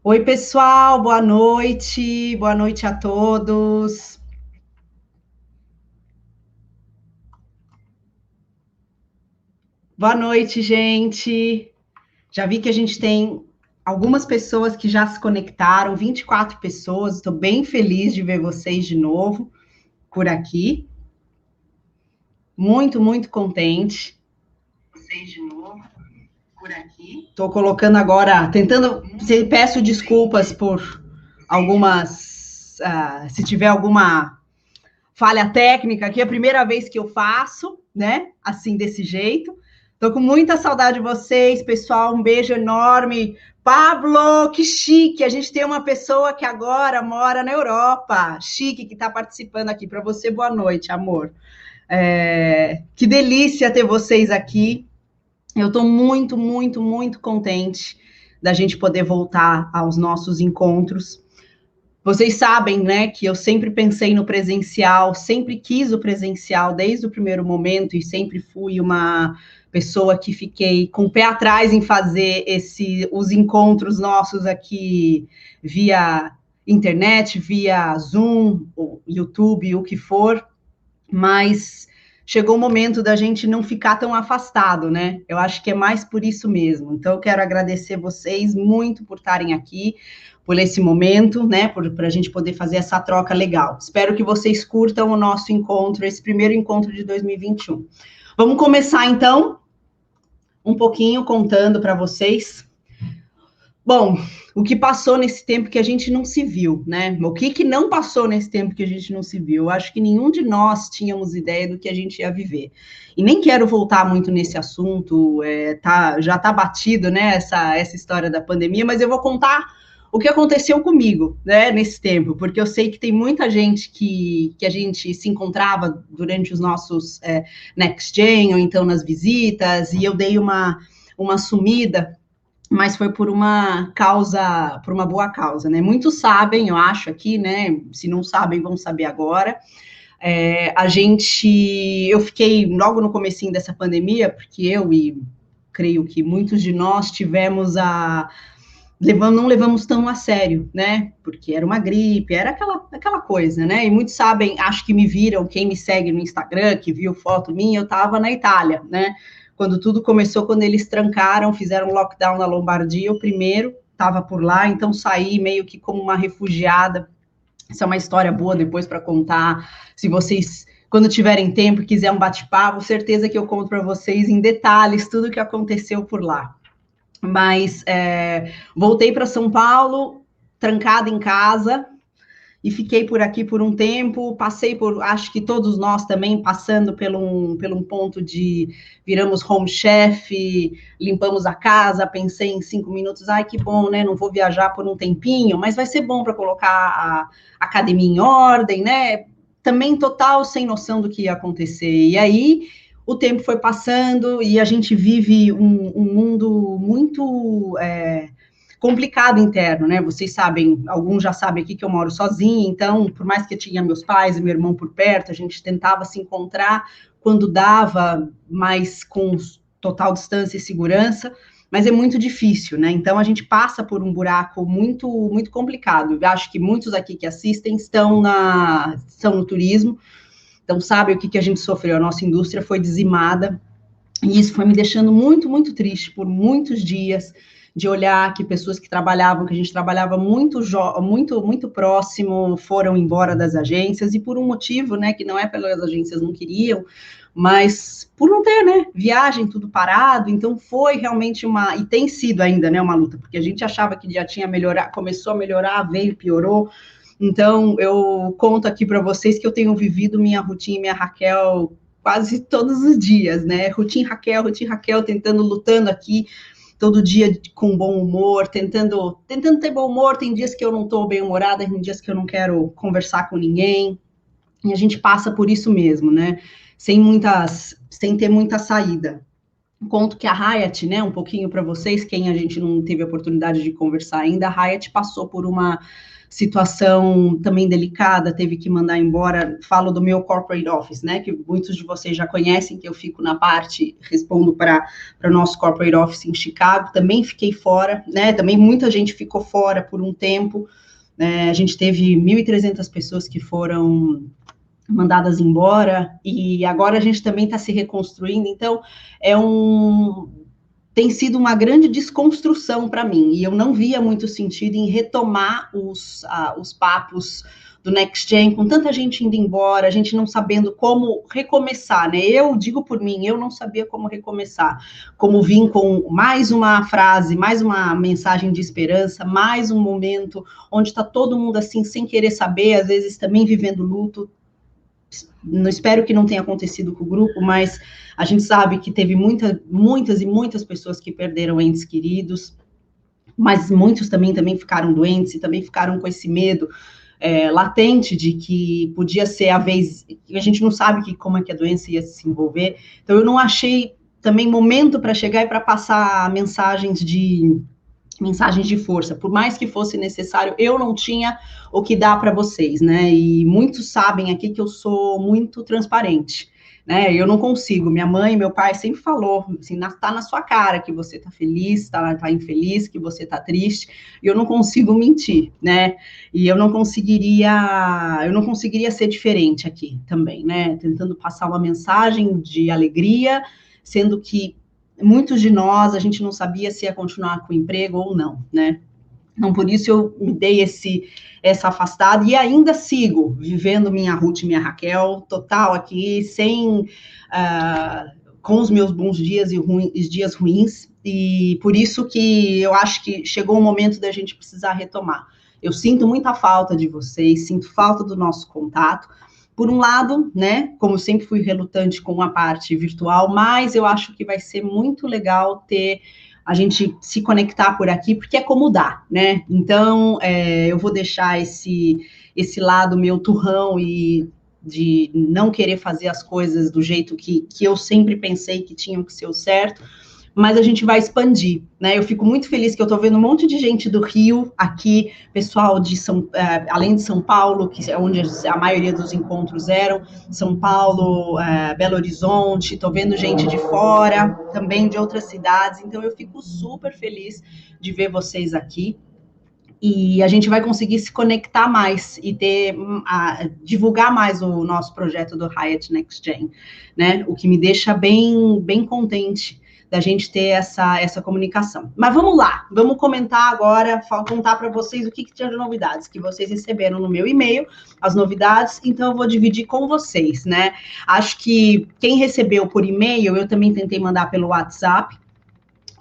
Oi, pessoal, boa noite a todos. Boa noite, gente. Já vi que a gente tem algumas pessoas que já se conectaram, 24 pessoas, estou bem feliz de ver vocês de novo por aqui. Muito contente. Vocês de novo por aqui. Estou colocando agora, peço desculpas por algumas, se tiver alguma falha técnica aqui, é a primeira vez que eu faço, né? Assim, desse jeito. Tô com muita saudade de vocês, pessoal. Um beijo enorme. Pablo, que chique! A gente tem uma pessoa que agora mora na Europa. Chique, que está participando aqui. Para você, boa noite, amor. Que delícia ter vocês aqui. Eu estou muito contente da gente poder voltar aos nossos encontros. Vocês sabem, né, que eu sempre pensei no presencial, sempre quis o presencial desde o primeiro momento e sempre fui uma pessoa que fiquei com o pé atrás em fazer os encontros nossos aqui via internet, via Zoom, ou YouTube, o que for, mas chegou o momento da gente não ficar tão afastado, né? Eu acho que é mais por isso mesmo. Então, eu quero agradecer vocês muito por estarem aqui, por esse momento, né? Para a gente poder fazer essa troca legal. Espero que vocês curtam o nosso encontro, esse primeiro encontro de 2021. Vamos começar, então, um pouquinho contando para vocês. Bom, o que passou nesse tempo que a gente não se viu, né? O que não passou nesse tempo que a gente não se viu? Eu acho que nenhum de nós tínhamos ideia do que a gente ia viver. E nem quero voltar muito nesse assunto, já tá batido, né, essa história da pandemia, mas eu vou contar o que aconteceu comigo, né, nesse tempo, porque eu sei que tem muita gente que a gente se encontrava durante os nossos Next Gen, ou então nas visitas, e eu dei uma sumida, mas foi por uma causa, por uma boa causa, né? Muitos sabem, eu acho, aqui, né? Se não sabem, vão saber agora. Eu fiquei logo no comecinho dessa pandemia, porque eu e creio que muitos de nós não levamos tão a sério, né? Porque era uma gripe, era aquela coisa, né? E muitos sabem, acho que me viram, quem me segue no Instagram, que viu foto minha, eu estava na Itália, né? Quando tudo começou, quando eles trancaram, fizeram lockdown na Lombardia, o primeiro estava por lá, então saí meio que como uma refugiada. Isso é uma história boa depois para contar. Se vocês, quando tiverem tempo e quiser um bate-papo, certeza que eu conto para vocês em detalhes tudo o que aconteceu por lá. Mas voltei para São Paulo, trancada em casa, e fiquei por aqui por um tempo, passei por, acho que todos nós também, passando pelo um ponto de viramos home chef, limpamos a casa, pensei em 5 minutos, ai, que bom, né, não vou viajar por um tempinho, mas vai ser bom para colocar a academia em ordem, né, também total sem noção do que ia acontecer, e aí o tempo foi passando e a gente vive um mundo muito complicado interno, né? Vocês sabem, alguns já sabem aqui que eu moro sozinha, então, por mais que eu tinha meus pais e meu irmão por perto, a gente tentava se encontrar quando dava, mas com total distância e segurança, mas é muito difícil, né? Então, a gente passa por um buraco muito complicado. Eu acho que muitos aqui que assistem estão no turismo, então sabem o que a gente sofreu. A nossa indústria foi dizimada, e isso foi me deixando muito triste por muitos dias, de olhar que pessoas que trabalhavam, que a gente trabalhava muito próximo, foram embora das agências, e por um motivo, né, que não é pelas agências não queriam, mas por não ter, né, viagem, tudo parado. Então foi realmente e tem sido ainda, né, uma luta, porque a gente achava que já tinha melhorado, começou a melhorar, veio, piorou. Então eu conto aqui para vocês que eu tenho vivido minha rotina, minha Raquel, quase todos os dias, né? Rotina Raquel, lutando aqui todo dia com bom humor, tentando ter bom humor. Tem dias que eu não estou bem humorada, tem dias que eu não quero conversar com ninguém, e a gente passa por isso mesmo, né? Sem ter muita saída. Conto que a Hyatt, né, um pouquinho para vocês, quem a gente não teve a oportunidade de conversar ainda, a Hyatt passou por uma situação também delicada, teve que mandar embora. Falo do meu corporate office, né, que muitos de vocês já conhecem, que eu fico na parte, respondo para o nosso corporate office em Chicago, também fiquei fora, né, também muita gente ficou fora por um tempo, a gente teve 1.300 pessoas que foram mandadas embora, e agora a gente também está se reconstruindo, então tem sido uma grande desconstrução para mim, e eu não via muito sentido em retomar os papos do Next Gen, com tanta gente indo embora, a gente não sabendo como recomeçar, né? Eu digo por mim, eu não sabia como recomeçar, como vim com mais uma frase, mais uma mensagem de esperança, mais um momento onde está todo mundo assim, sem querer saber, às vezes também vivendo luto. Não espero que não tenha acontecido com o grupo, mas a gente sabe que teve muitas pessoas que perderam entes queridos, mas muitos também ficaram doentes e também ficaram com esse medo latente de que podia ser a vez, a gente não sabe como é que a doença ia se envolver, então eu não achei também momento para chegar e para passar mensagens de força, por mais que fosse necessário, eu não tinha o que dar para vocês, né, e muitos sabem aqui que eu sou muito transparente, né, eu não consigo, minha mãe e meu pai sempre falou, assim, tá na sua cara que você tá feliz, tá infeliz, que você tá triste, e eu não consigo mentir, né, e eu não conseguiria ser diferente aqui também, né, tentando passar uma mensagem de alegria, sendo que muitos de nós, a gente não sabia se ia continuar com o emprego ou não, né? Então, por isso eu me dei essa afastada e ainda sigo vivendo minha Ruth e minha Raquel, total aqui, com os meus bons dias e os dias ruins, e por isso que eu acho que chegou o momento da gente precisar retomar. Eu sinto muita falta de vocês, sinto falta do nosso contato, por um lado, né, como eu sempre fui relutante com a parte virtual, mas eu acho que vai ser muito legal a gente se conectar por aqui, porque é como dá, né? Então, eu vou deixar esse lado meu turrão e de não querer fazer as coisas do jeito que eu sempre pensei que tinham que ser o certo, mas a gente vai expandir, né? Eu fico muito feliz que eu estou vendo um monte de gente do Rio aqui, pessoal além de São Paulo, que é onde a maioria dos encontros eram, São Paulo, Belo Horizonte, estou vendo gente de fora, também de outras cidades, então eu fico super feliz de ver vocês aqui. E a gente vai conseguir se conectar mais e divulgar mais o nosso projeto do Hyatt Next Gen, né? O que me deixa bem, bem contente da gente ter essa comunicação. Mas vamos lá, vamos comentar agora, contar para vocês o que tinha de novidades, que vocês receberam no meu e-mail, as novidades, então eu vou dividir com vocês, né? Acho que quem recebeu por e-mail, eu também tentei mandar pelo WhatsApp,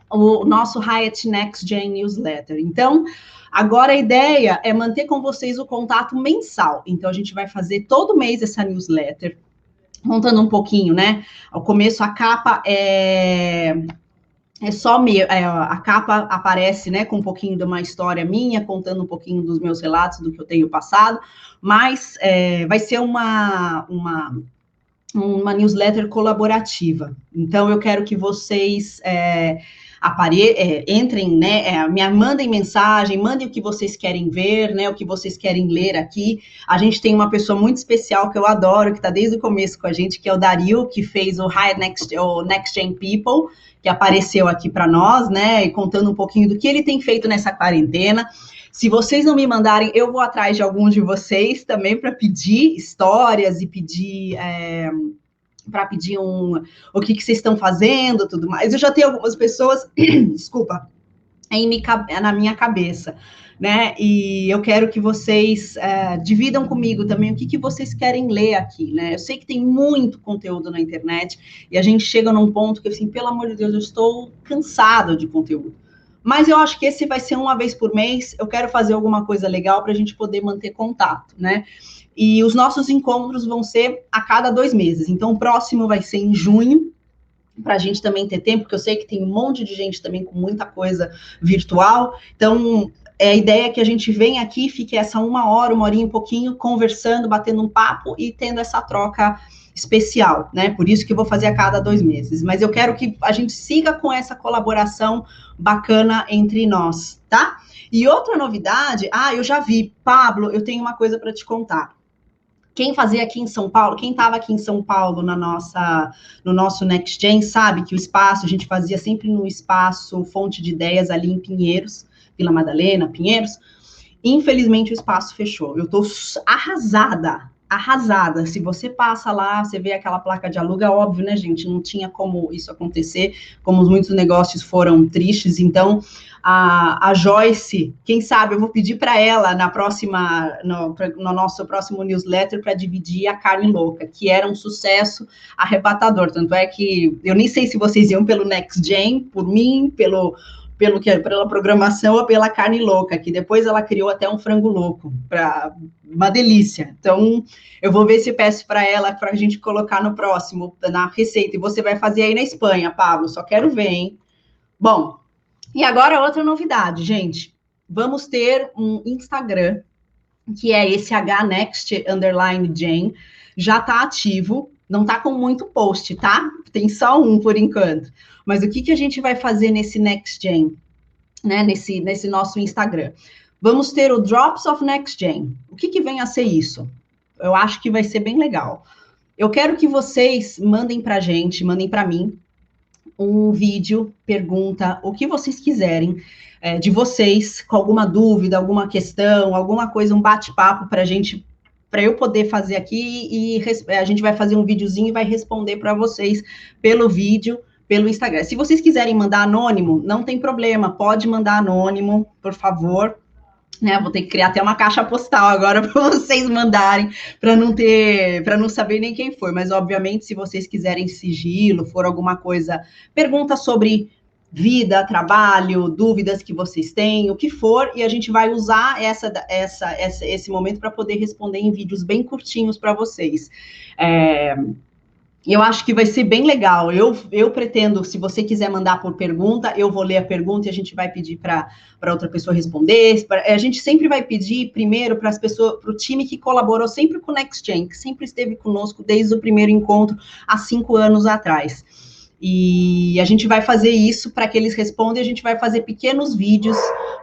o nosso Hyatt Next Gen Newsletter. Então, agora a ideia é manter com vocês o contato mensal. Então, a gente vai fazer todo mês essa newsletter, contando um pouquinho, né? Ao começo, a capa a capa aparece, né, com um pouquinho de uma história minha, contando um pouquinho dos meus relatos, do que eu tenho passado, mas vai ser uma newsletter colaborativa. Então, eu quero que vocês entrem, né, mandem mensagem, mandem o que vocês querem ver, né, o que vocês querem ler aqui. A gente tem uma pessoa muito especial que eu adoro, que está desde o começo com a gente, que é o Dario, que fez o Next Gen People, que apareceu aqui para nós, né, e contando um pouquinho do que ele tem feito nessa quarentena. Se vocês não me mandarem, eu vou atrás de alguns de vocês também para pedir histórias e pedir o que vocês estão fazendo, tudo mais. Eu já tenho algumas pessoas, desculpa, na minha cabeça, né? E eu quero que vocês dividam comigo também o que vocês querem ler aqui, né? Eu sei que tem muito conteúdo na internet e a gente chega num ponto que, assim, pelo amor de Deus, eu estou cansada de conteúdo. Mas eu acho que esse vai ser uma vez por mês. Eu quero fazer alguma coisa legal para a gente poder manter contato, né? E os nossos encontros vão ser a cada 2 meses. Então, o próximo vai ser em junho, para a gente também ter tempo, porque eu sei que tem um monte de gente também com muita coisa virtual. Então, a ideia é que a gente venha aqui, fique essa 1 hora, 1 horinha e pouquinho, conversando, batendo um papo e tendo essa troca especial, né? Por isso que eu vou fazer a cada 2 meses. Mas eu quero que a gente siga com essa colaboração bacana entre nós, tá? E outra novidade, eu já vi, Pablo, eu tenho uma coisa para te contar. Quem fazia aqui em São Paulo, quem estava aqui em São Paulo no nosso Next Gen, sabe que o espaço, a gente fazia sempre no espaço Fonte de Ideias ali em Pinheiros, Vila Madalena, Pinheiros. Infelizmente o espaço fechou. Eu estou arrasada. Se você passa lá, você vê aquela placa de aluga, óbvio, né, gente? Não tinha como isso acontecer, como muitos negócios foram tristes, então a Joyce, quem sabe, eu vou pedir para ela no nosso próximo newsletter para dividir a Carne Louca, que era um sucesso arrebatador. Tanto é que eu nem sei se vocês iam pelo Next Gen, por mim, pela programação ou pela Carne Louca, que depois ela criou até um frango louco, uma delícia. Então, eu vou ver se peço para ela, para a gente colocar no próximo, na receita. E você vai fazer aí na Espanha, Pablo, só quero ver, hein? Bom, e agora outra novidade, gente. Vamos ter um Instagram, que é esse hnext_gen, já está ativo, não está com muito post, tá? Tem só um por enquanto. Mas o que a gente vai fazer nesse Next Gen, né? Nesse nosso Instagram? Vamos ter o Drops of Next Gen. O que vem a ser isso? Eu acho que vai ser bem legal. Eu quero que vocês mandem para a gente, mandem para mim, um vídeo, pergunta, o que vocês quiserem, de vocês, com alguma dúvida, alguma questão, alguma coisa, um bate-papo para eu poder fazer aqui, e a gente vai fazer um videozinho e vai responder para vocês pelo vídeo, pelo Instagram. Se vocês quiserem mandar anônimo, não tem problema, pode mandar anônimo, por favor, né? Vou ter que criar até uma caixa postal agora para vocês mandarem, para não saber nem quem foi, mas obviamente se vocês quiserem sigilo, for alguma coisa, pergunta sobre vida, trabalho, dúvidas que vocês têm, o que for, e a gente vai usar esse momento para poder responder em vídeos bem curtinhos para vocês. Eu acho que vai ser bem legal. Eu pretendo, se você quiser mandar por pergunta, eu vou ler a pergunta e a gente vai pedir para outra pessoa responder. A gente sempre vai pedir primeiro para as pessoas, para o time que colaborou sempre com o Next Gen, que sempre esteve conosco desde o primeiro encontro, há 5 anos atrás. E a gente vai fazer isso para que eles respondam, e a gente vai fazer pequenos vídeos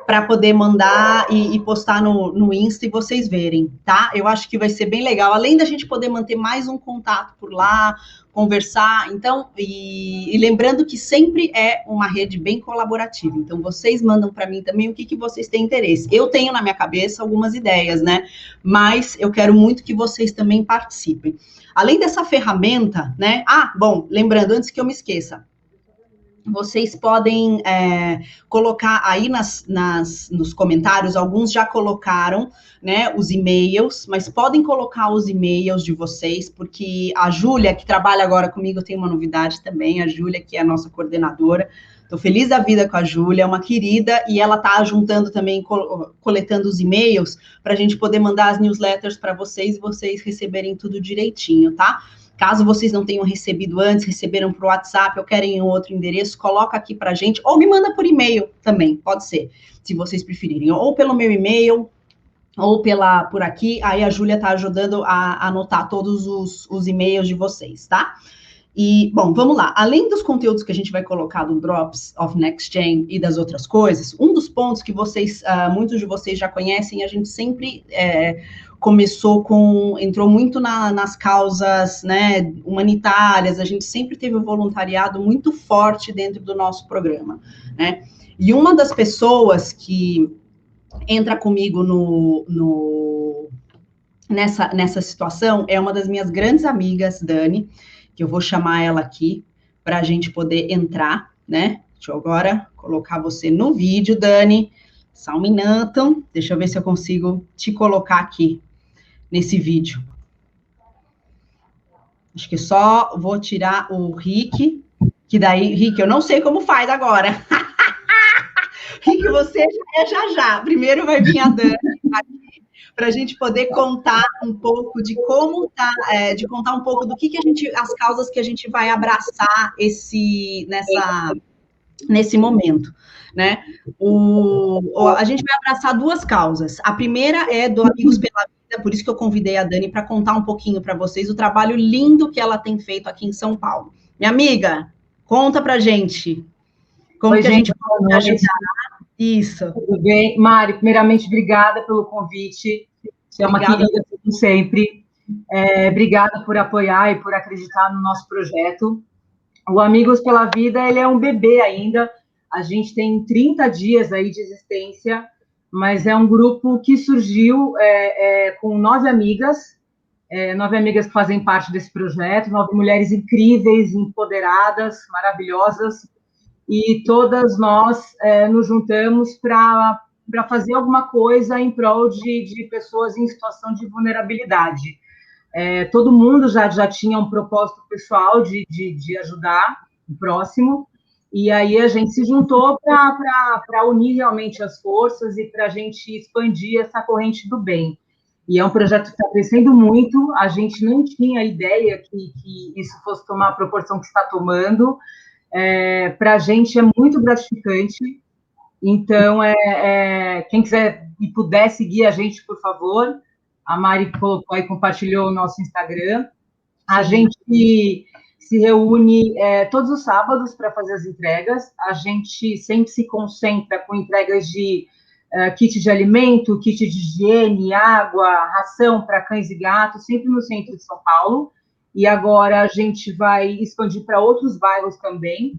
para poder mandar e postar no Insta e vocês verem, tá? Eu acho que vai ser bem legal, além da gente poder manter mais um contato por lá, conversar, então, e lembrando que sempre é uma rede bem colaborativa, então vocês mandam para mim também o que vocês têm interesse. Eu tenho na minha cabeça algumas ideias, né? Mas eu quero muito que vocês também participem. Além dessa ferramenta, né? Bom, lembrando, antes que eu me esqueça, vocês podem colocar aí nos comentários, alguns já colocaram, né, os e-mails, mas podem colocar os e-mails de vocês, porque a Júlia, que trabalha agora comigo, tem uma novidade também, a Júlia, que é a nossa coordenadora. Estou feliz da vida com a Júlia, é uma querida, e ela está juntando também, coletando os e-mails, para a gente poder mandar as newsletters para vocês, e vocês receberem tudo direitinho, tá? Caso vocês não tenham recebido antes, receberam por WhatsApp ou querem um outro endereço, coloca aqui para a gente, ou me manda por e-mail também, pode ser, se vocês preferirem, ou pelo meu e-mail, ou por aqui, aí a Júlia está ajudando a anotar todos os e-mails de vocês, tá? E, bom, vamos lá. Além dos conteúdos que a gente vai colocar do Drops of Next Gen e das outras coisas, um dos pontos que muitos de vocês já conhecem, a gente sempre entrou muito nas causas, né, humanitárias, a gente sempre teve um voluntariado muito forte dentro do nosso programa, né? E uma das pessoas que entra comigo nessa situação é uma das minhas grandes amigas, Dani, que eu vou chamar ela aqui para a gente poder entrar, né? Deixa eu agora colocar você no vídeo, Dani. Só um minuto. Deixa eu ver se eu consigo te colocar aqui nesse vídeo. Acho que só vou tirar o Rick, que daí, Rick, eu não sei como faz agora. Rick, você já. Primeiro vai vir a Dani aqui, para a gente poder contar um pouco de como de contar um pouco do que as causas que a gente vai abraçar nesse momento, né? A gente vai abraçar 2 causas. A primeira é do Amigos pela Vida, por isso que eu convidei a Dani para contar um pouquinho para vocês o trabalho lindo que ela tem feito aqui em São Paulo. Minha amiga, conta pra gente como que a gente pode ajudar. Isso. Tudo bem? Mari, primeiramente, obrigada pelo convite. Você é uma querida, como sempre. Obrigada por apoiar e por acreditar no nosso projeto. O Amigos pela Vida, ele é um bebê ainda. A gente tem 30 dias aí de existência, mas é um grupo que surgiu com 9 amigas que fazem parte desse projeto, 9 mulheres incríveis, empoderadas, maravilhosas, e todas nós nos juntamos para fazer alguma coisa em prol de pessoas em situação de vulnerabilidade. Todo mundo já tinha um propósito pessoal de ajudar o próximo, e aí a gente se juntou para unir realmente as forças e para a gente expandir essa corrente do bem. E é um projeto que está crescendo muito, a gente não tinha ideia que isso fosse tomar a proporção que está tomando. Para a gente é muito gratificante. Então, quem quiser e puder seguir a gente, por favor, a Mari colocou aí, compartilhou o nosso Instagram. A gente se reúne todos os sábados para fazer as entregas. A gente sempre se concentra com entregas de kit de alimento, kit de higiene, água, ração para cães e gatos, sempre no centro de São Paulo. E agora a gente vai expandir para outros bairros também.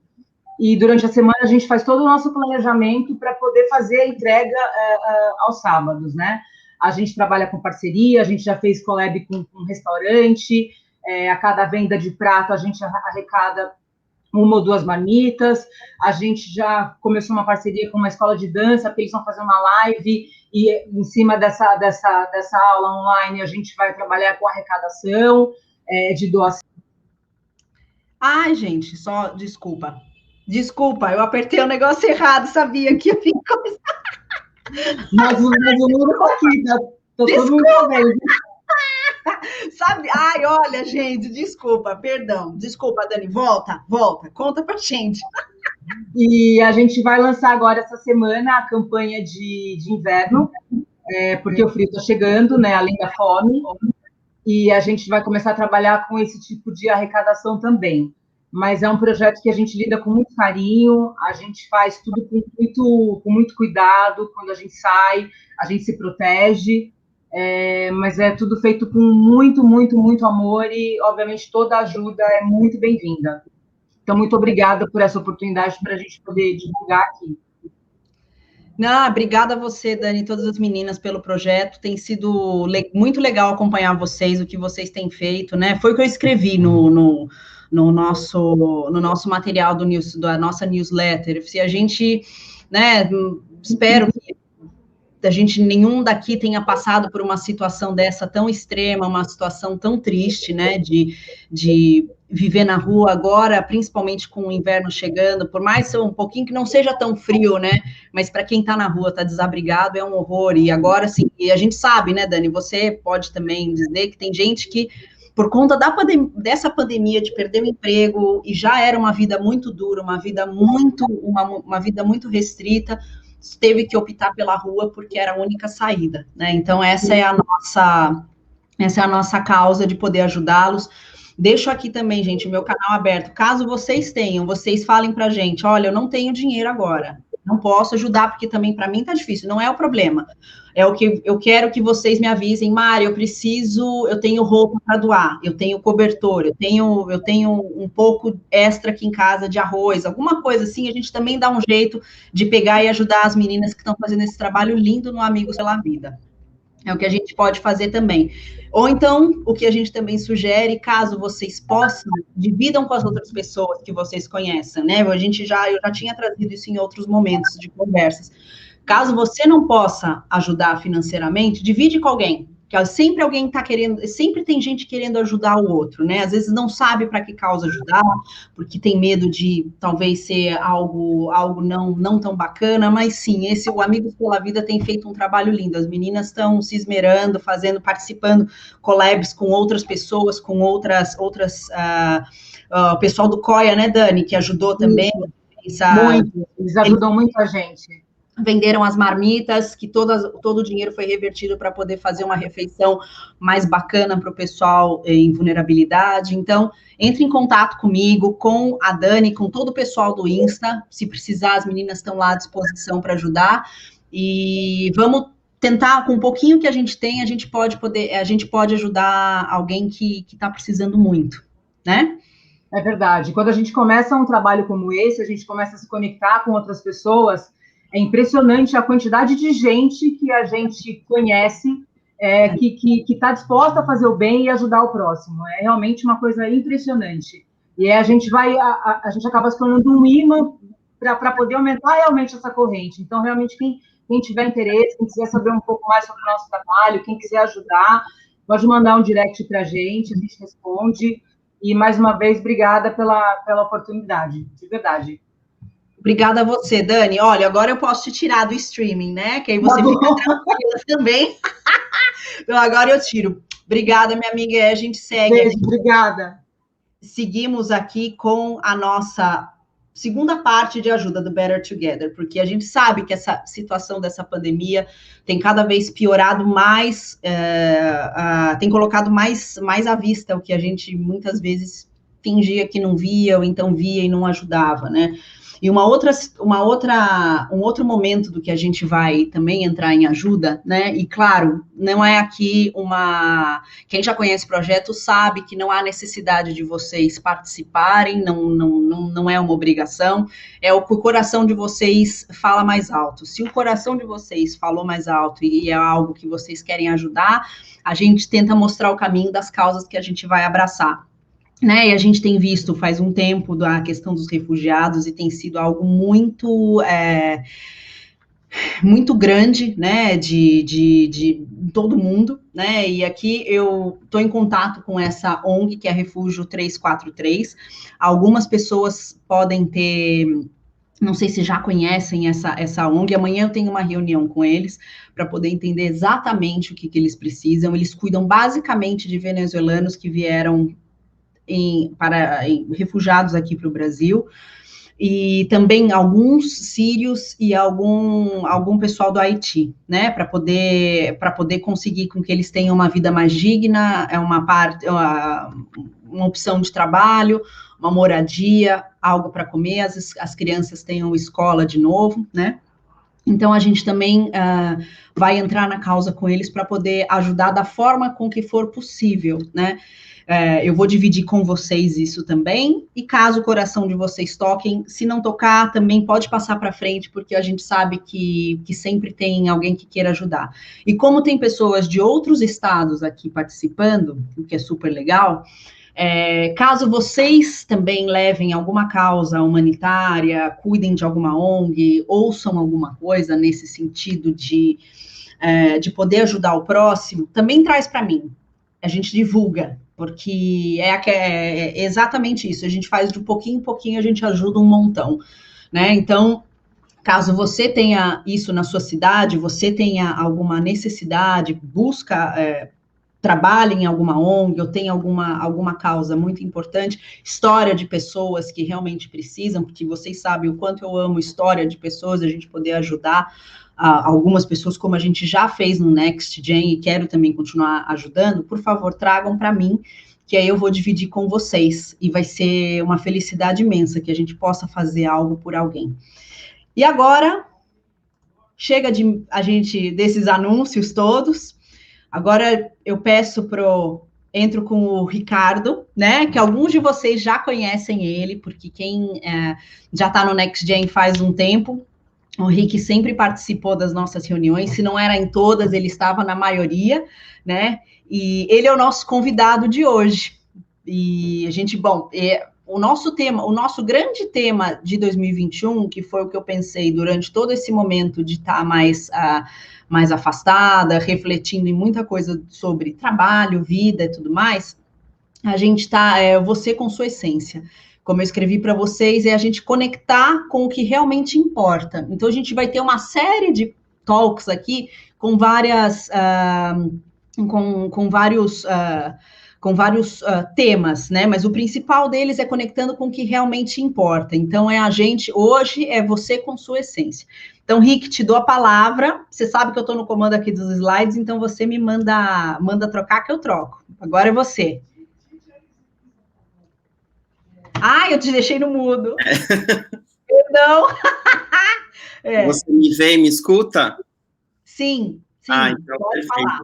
E durante a semana a gente faz todo o nosso planejamento para poder fazer a entrega aos sábados, né? A gente trabalha com parceria, a gente já fez collab com um restaurante, a cada venda de prato a gente arrecada 1 ou 2 marmitas, a gente já começou uma parceria com uma escola de dança, porque eles vão fazer uma live, e em cima dessa aula online a gente vai trabalhar com arrecadação, de doação. Ai, gente, só desculpa, eu apertei o negócio errado, sabia que ia ficar coisa. Mas o mundo tá aqui, tá? Tô todo mundo vendo. Sabe? Ai, olha, gente, desculpa, perdão. Desculpa, Dani, volta, conta pra gente. E a gente vai lançar agora essa semana a campanha de inverno, porque o frio está chegando, né? Além da fome, e a gente vai começar a trabalhar com esse tipo de arrecadação também. Mas é um projeto que a gente lida com muito carinho, a gente faz tudo com muito cuidado. Quando a gente sai, a gente se protege, mas é tudo feito com muito, muito, muito amor e, obviamente, toda ajuda é muito bem-vinda. Então, muito obrigada por essa oportunidade para a gente poder divulgar aqui. Não, obrigada a você, Dani, e todas as meninas pelo projeto. Tem sido muito legal acompanhar vocês, o que vocês têm feito, né? Foi o que eu escrevi no nosso material da nossa newsletter. Se a gente, né, espero que nenhum daqui tenha passado por uma situação dessa tão extrema, uma situação tão triste, né, de viver na rua agora, principalmente com o inverno chegando, por mais um pouquinho que não seja tão frio, né, mas para quem está na rua, está desabrigado, é um horror. E agora, sim, e a gente sabe, né, Dani, você pode também dizer que tem gente que, por conta dessa pandemia, de perder o emprego, e já era uma vida muito dura, uma vida muito restrita, teve que optar pela rua porque era a única saída, né? Então, essa é a nossa causa de poder ajudá-los. Deixo aqui também, gente, o meu canal aberto. Caso vocês tenham, vocês falem pra gente, olha, eu não tenho dinheiro agora, não posso ajudar, porque também para mim tá difícil, não é o problema. É o que eu quero que vocês me avisem, Mari, eu tenho roupa para doar, eu tenho cobertor, eu tenho um pouco extra aqui em casa de arroz, alguma coisa assim, a gente também dá um jeito de pegar e ajudar as meninas que estão fazendo esse trabalho lindo no Amigos pela Vida. É o que a gente pode fazer também. Ou então, o que a gente também sugere, caso vocês possam, dividam com as outras pessoas que vocês conhecem, né? Eu já tinha trazido isso em outros momentos de conversas. Caso você não possa ajudar financeiramente, divide com alguém, que sempre alguém está querendo, sempre tem gente querendo ajudar o outro, né? Às vezes não sabe para que causa ajudar, porque tem medo de talvez ser algo não tão bacana, mas sim, o Amigos pela Vida tem feito um trabalho lindo. As meninas estão se esmerando, participando collabs com outras pessoas, com outras o pessoal do COIA, né, Dani, que ajudou também. Muito, eles ajudam muito a gente. venderam as marmitas, que todo o dinheiro foi revertido para poder fazer uma refeição mais bacana para o pessoal em vulnerabilidade. Então, entre em contato comigo, com a Dani, com todo o pessoal do Insta. Se precisar, as meninas estão lá à disposição para ajudar. E vamos tentar, com um pouquinho que a gente tem, a gente pode ajudar alguém que está precisando muito, né? É verdade. Quando a gente começa um trabalho como esse, a gente começa a se conectar com outras pessoas. É impressionante a quantidade de gente que a gente conhece, que está disposta a fazer o bem e ajudar o próximo. É realmente uma coisa impressionante. E a gente acaba se tornando um imã para poder aumentar realmente essa corrente. Então, realmente, quem tiver interesse, quem quiser saber um pouco mais sobre o nosso trabalho, quem quiser ajudar, pode mandar um direct para a gente responde. E, mais uma vez, obrigada pela oportunidade, de verdade. Obrigada a você, Dani. Olha, agora eu posso te tirar do streaming, né? Que aí você fica tranquila também. Então, agora eu tiro. Obrigada, minha amiga. E a gente segue. Beijo, obrigada. Seguimos aqui com a nossa segunda parte de ajuda do Better Together, porque a gente sabe que essa situação dessa pandemia tem cada vez piorado mais, tem colocado mais à vista o que a gente muitas vezes fingia que não via, ou então via e não ajudava, né? E um outro momento do que a gente vai também entrar em ajuda, né? E claro, não é aqui quem já conhece o projeto sabe que não há necessidade de vocês participarem, não é uma obrigação, é o que o coração de vocês fala mais alto. Se o coração de vocês falou mais alto e é algo que vocês querem ajudar, a gente tenta mostrar o caminho das causas que a gente vai abraçar. Né, e a gente tem visto faz um tempo a questão dos refugiados e tem sido algo muito grande, né, de todo mundo, né, e aqui eu estou em contato com essa ONG, que é Refúgio 343, algumas pessoas podem ter, não sei se já conhecem essa ONG, amanhã eu tenho uma reunião com eles, para poder entender exatamente o que eles precisam. Eles cuidam basicamente de venezuelanos que vieram refugiados aqui para o Brasil, e também alguns sírios e algum pessoal do Haiti, né, para poder conseguir com que eles tenham uma vida mais digna, uma opção de trabalho, uma moradia, algo para comer, as crianças tenham escola de novo, né. Então, a gente também vai entrar na causa com eles para poder ajudar da forma com que for possível, né. Eu vou dividir com vocês isso também, e caso o coração de vocês toquem, se não tocar, também pode passar para frente, porque a gente sabe que sempre tem alguém que queira ajudar. E como tem pessoas de outros estados aqui participando, o que é super legal, caso vocês também levem alguma causa humanitária, cuidem de alguma ONG, ouçam alguma coisa nesse sentido de poder ajudar o próximo, também traz para mim. A gente divulga, porque é exatamente isso, a gente faz de pouquinho em pouquinho, a gente ajuda um montão, né? Então, caso você tenha isso na sua cidade, você tenha alguma necessidade, trabalhe em alguma ONG, ou tenha alguma causa muito importante, história de pessoas que realmente precisam, porque vocês sabem o quanto eu amo história de pessoas, a gente poder ajudar algumas pessoas, como a gente já fez no NextGen, e quero também continuar ajudando, por favor, tragam para mim, que aí eu vou dividir com vocês, e vai ser uma felicidade imensa que a gente possa fazer algo por alguém. E agora, chega desses anúncios todos, agora eu entro com o Ricardo, né, que alguns de vocês já conhecem ele, porque quem já está no NextGen faz um tempo, o Rick sempre participou das nossas reuniões, se não era em todas, ele estava na maioria, né? E ele é o nosso convidado de hoje. E a gente, o nosso grande tema de 2021, que foi o que eu pensei durante todo esse momento de estar mais afastada, refletindo em muita coisa sobre trabalho, vida e tudo mais, a gente você com sua essência. Como eu escrevi para vocês, é a gente conectar com o que realmente importa. Então, a gente vai ter uma série de talks aqui com vários com vários temas, né? Mas o principal deles é conectando com o que realmente importa. Então, é a gente, hoje, é você com sua essência. Então, Rick, te dou a palavra. Você sabe que eu estou no comando aqui dos slides, então você me manda trocar que eu troco. Agora é você. Eu te deixei no mudo. Perdão. Você me vê e me escuta? Sim, então pode falar.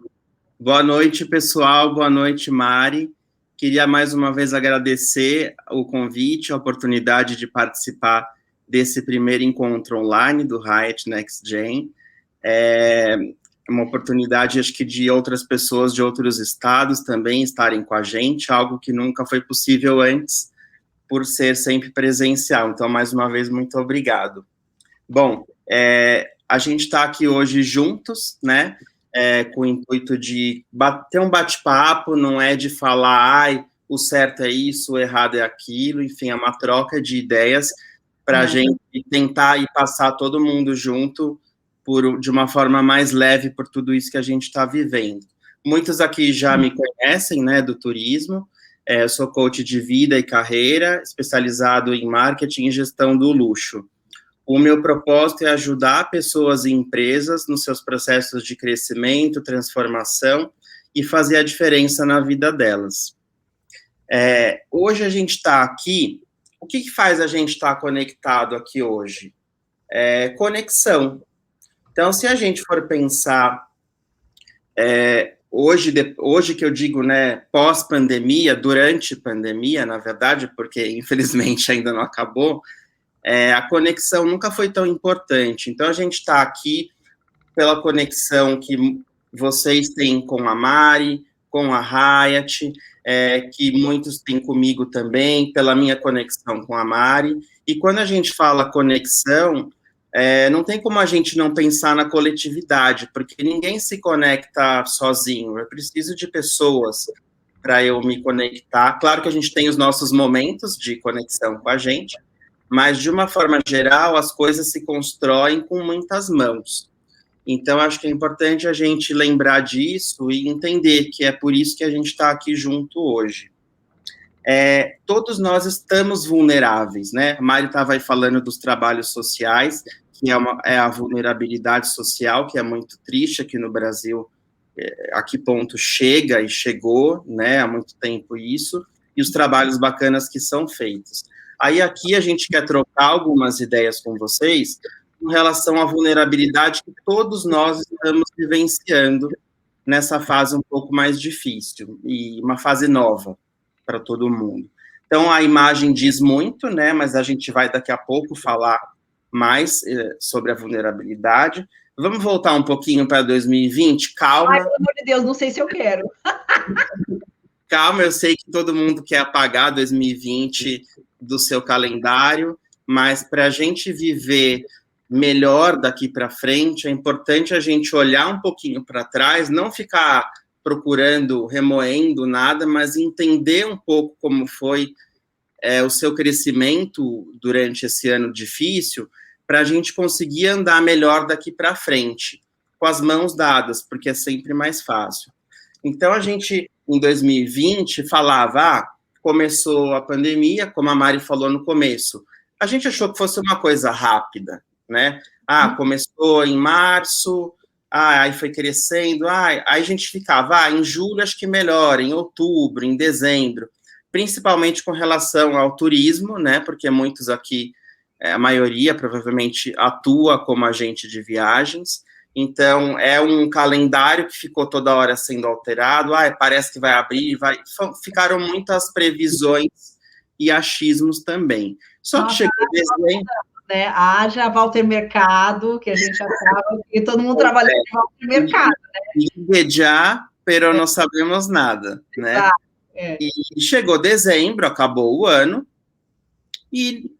Boa noite, pessoal. Boa noite, Mari. Queria mais uma vez agradecer o convite, a oportunidade de participar desse primeiro encontro online do Hyatt Next Gen. É uma oportunidade, acho que, de outras pessoas de outros estados também estarem com a gente, algo que nunca foi possível antes, por ser sempre presencial. Então, mais uma vez, muito obrigado. Bom, a gente está aqui hoje juntos, né, com o intuito de ter um bate-papo, não é de falar, o certo é isso, o errado é aquilo, enfim, é uma troca de ideias para a gente tentar e passar todo mundo junto de uma forma mais leve por tudo isso que a gente está vivendo. Muitos aqui já me conhecem, né, do turismo. Eu sou coach de vida e carreira, especializado em marketing e gestão do luxo. O meu propósito é ajudar pessoas e empresas nos seus processos de crescimento, transformação e fazer a diferença na vida delas. Hoje a gente está aqui. O que faz a gente estar conectado aqui hoje? Conexão. Então, se a gente for pensar, hoje que eu digo, né, pós-pandemia, durante pandemia, na verdade, porque infelizmente ainda não acabou, a conexão nunca foi tão importante. Então, a gente está aqui pela conexão que vocês têm com a Mari, com a Hyatt, que muitos têm comigo também, pela minha conexão com a Mari. E quando a gente fala conexão, não tem como a gente não pensar na coletividade, porque ninguém se conecta sozinho. Eu preciso de pessoas para eu me conectar. Claro que a gente tem os nossos momentos de conexão com a gente, mas, de uma forma geral, as coisas se constroem com muitas mãos. Então, acho que é importante a gente lembrar disso e entender que é por isso que a gente está aqui junto hoje. Todos nós estamos vulneráveis, né? A Mari estava aí falando dos trabalhos sociais, que é a vulnerabilidade social, que é muito triste aqui no Brasil, a que ponto chega e chegou, né? Há muito tempo isso, e os trabalhos bacanas que são feitos. Aí aqui a gente quer trocar algumas ideias com vocês em relação à vulnerabilidade que todos nós estamos vivenciando nessa fase um pouco mais difícil, e uma fase nova para todo mundo. Então, a imagem diz muito, né, mas a gente vai daqui a pouco falar mais sobre a vulnerabilidade. Vamos voltar um pouquinho para 2020? Calma. Ai, pelo amor de Deus, não sei se eu quero. Calma, eu sei que todo mundo quer apagar 2020 do seu calendário, mas para a gente viver melhor daqui para frente, é importante a gente olhar um pouquinho para trás, não ficar procurando, remoendo nada, mas entender um pouco como foi o seu crescimento durante esse ano difícil, para a gente conseguir andar melhor daqui para frente, com as mãos dadas, porque é sempre mais fácil. Então, a gente, em 2020, falava, começou a pandemia, como a Mari falou no começo, a gente achou que fosse uma coisa rápida, né? Começou em março, aí foi crescendo, aí a gente ficava, em julho acho que melhora, em outubro, em dezembro, principalmente com relação ao turismo, né? Porque muitos aqui, a maioria provavelmente atua como agente de viagens. Então, é um calendário que ficou toda hora sendo alterado, parece que vai abrir, ficaram muitas previsões e achismos também. Só que chegou dezembro... Né? Haja Walter Mercado, que a gente achava que todo mundo trabalhava em Walter Mercado, né? Já, pero não sabemos nada, né? E chegou dezembro, acabou o ano, e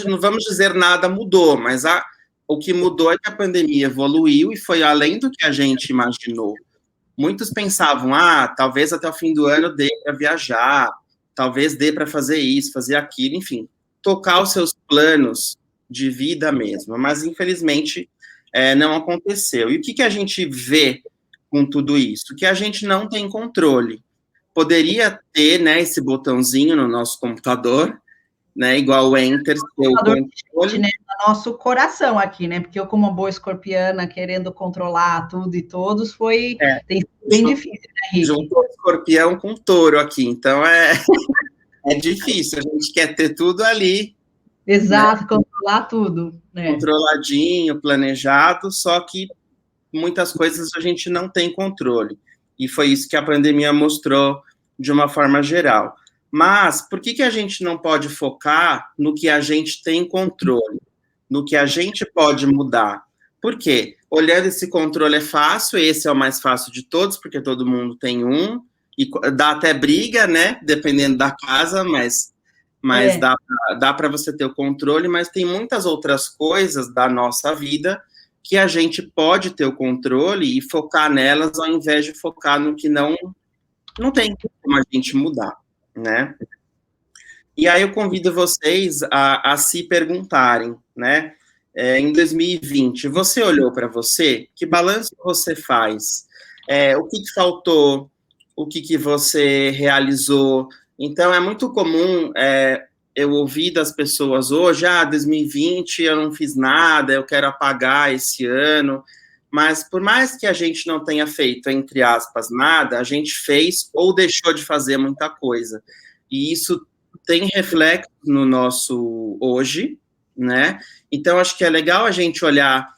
não vamos dizer nada mudou, mas o que mudou é que a pandemia evoluiu e foi além do que a gente imaginou. Muitos pensavam, talvez até o fim do ano dê para viajar, talvez dê para fazer isso, fazer aquilo, enfim, tocar os seus planos de vida mesmo, mas infelizmente não aconteceu. E o que a gente vê com tudo isso? Que a gente não tem controle. poderia ter, né, esse botãozinho no nosso computador, né, igual o Enter, seu controle, né, no nosso coração aqui, né, porque eu, como uma boa escorpiana, querendo controlar tudo e todos, tem sido bem difícil, né, Rick? Juntou escorpião com touro aqui, então é difícil, a gente quer ter tudo ali. Exato, né? Controlar tudo. Né? Controladinho, planejado, só que muitas coisas a gente não tem controle. E foi isso que a pandemia mostrou de uma forma geral. Mas por que a gente não pode focar no que a gente tem controle? No que a gente pode mudar? Por quê? Olhando esse controle é fácil, esse é o mais fácil de todos, porque todo mundo tem um, e dá até briga, né? Dependendo da casa, mas dá para você ter o controle, mas tem muitas outras coisas da nossa vida que a gente pode ter o controle e focar nelas, ao invés de focar no que não tem como a gente mudar, né? E aí eu convido vocês a se perguntarem, né? Em 2020, você olhou para você? Que balanço você faz? O que faltou? O que você realizou? Então, é muito comum eu ouvir das pessoas hoje, 2020 eu não fiz nada, eu quero apagar esse ano, mas por mais que a gente não tenha feito, entre aspas, nada, a gente fez ou deixou de fazer muita coisa. E isso tem reflexo no nosso hoje, né? Então, acho que é legal a gente olhar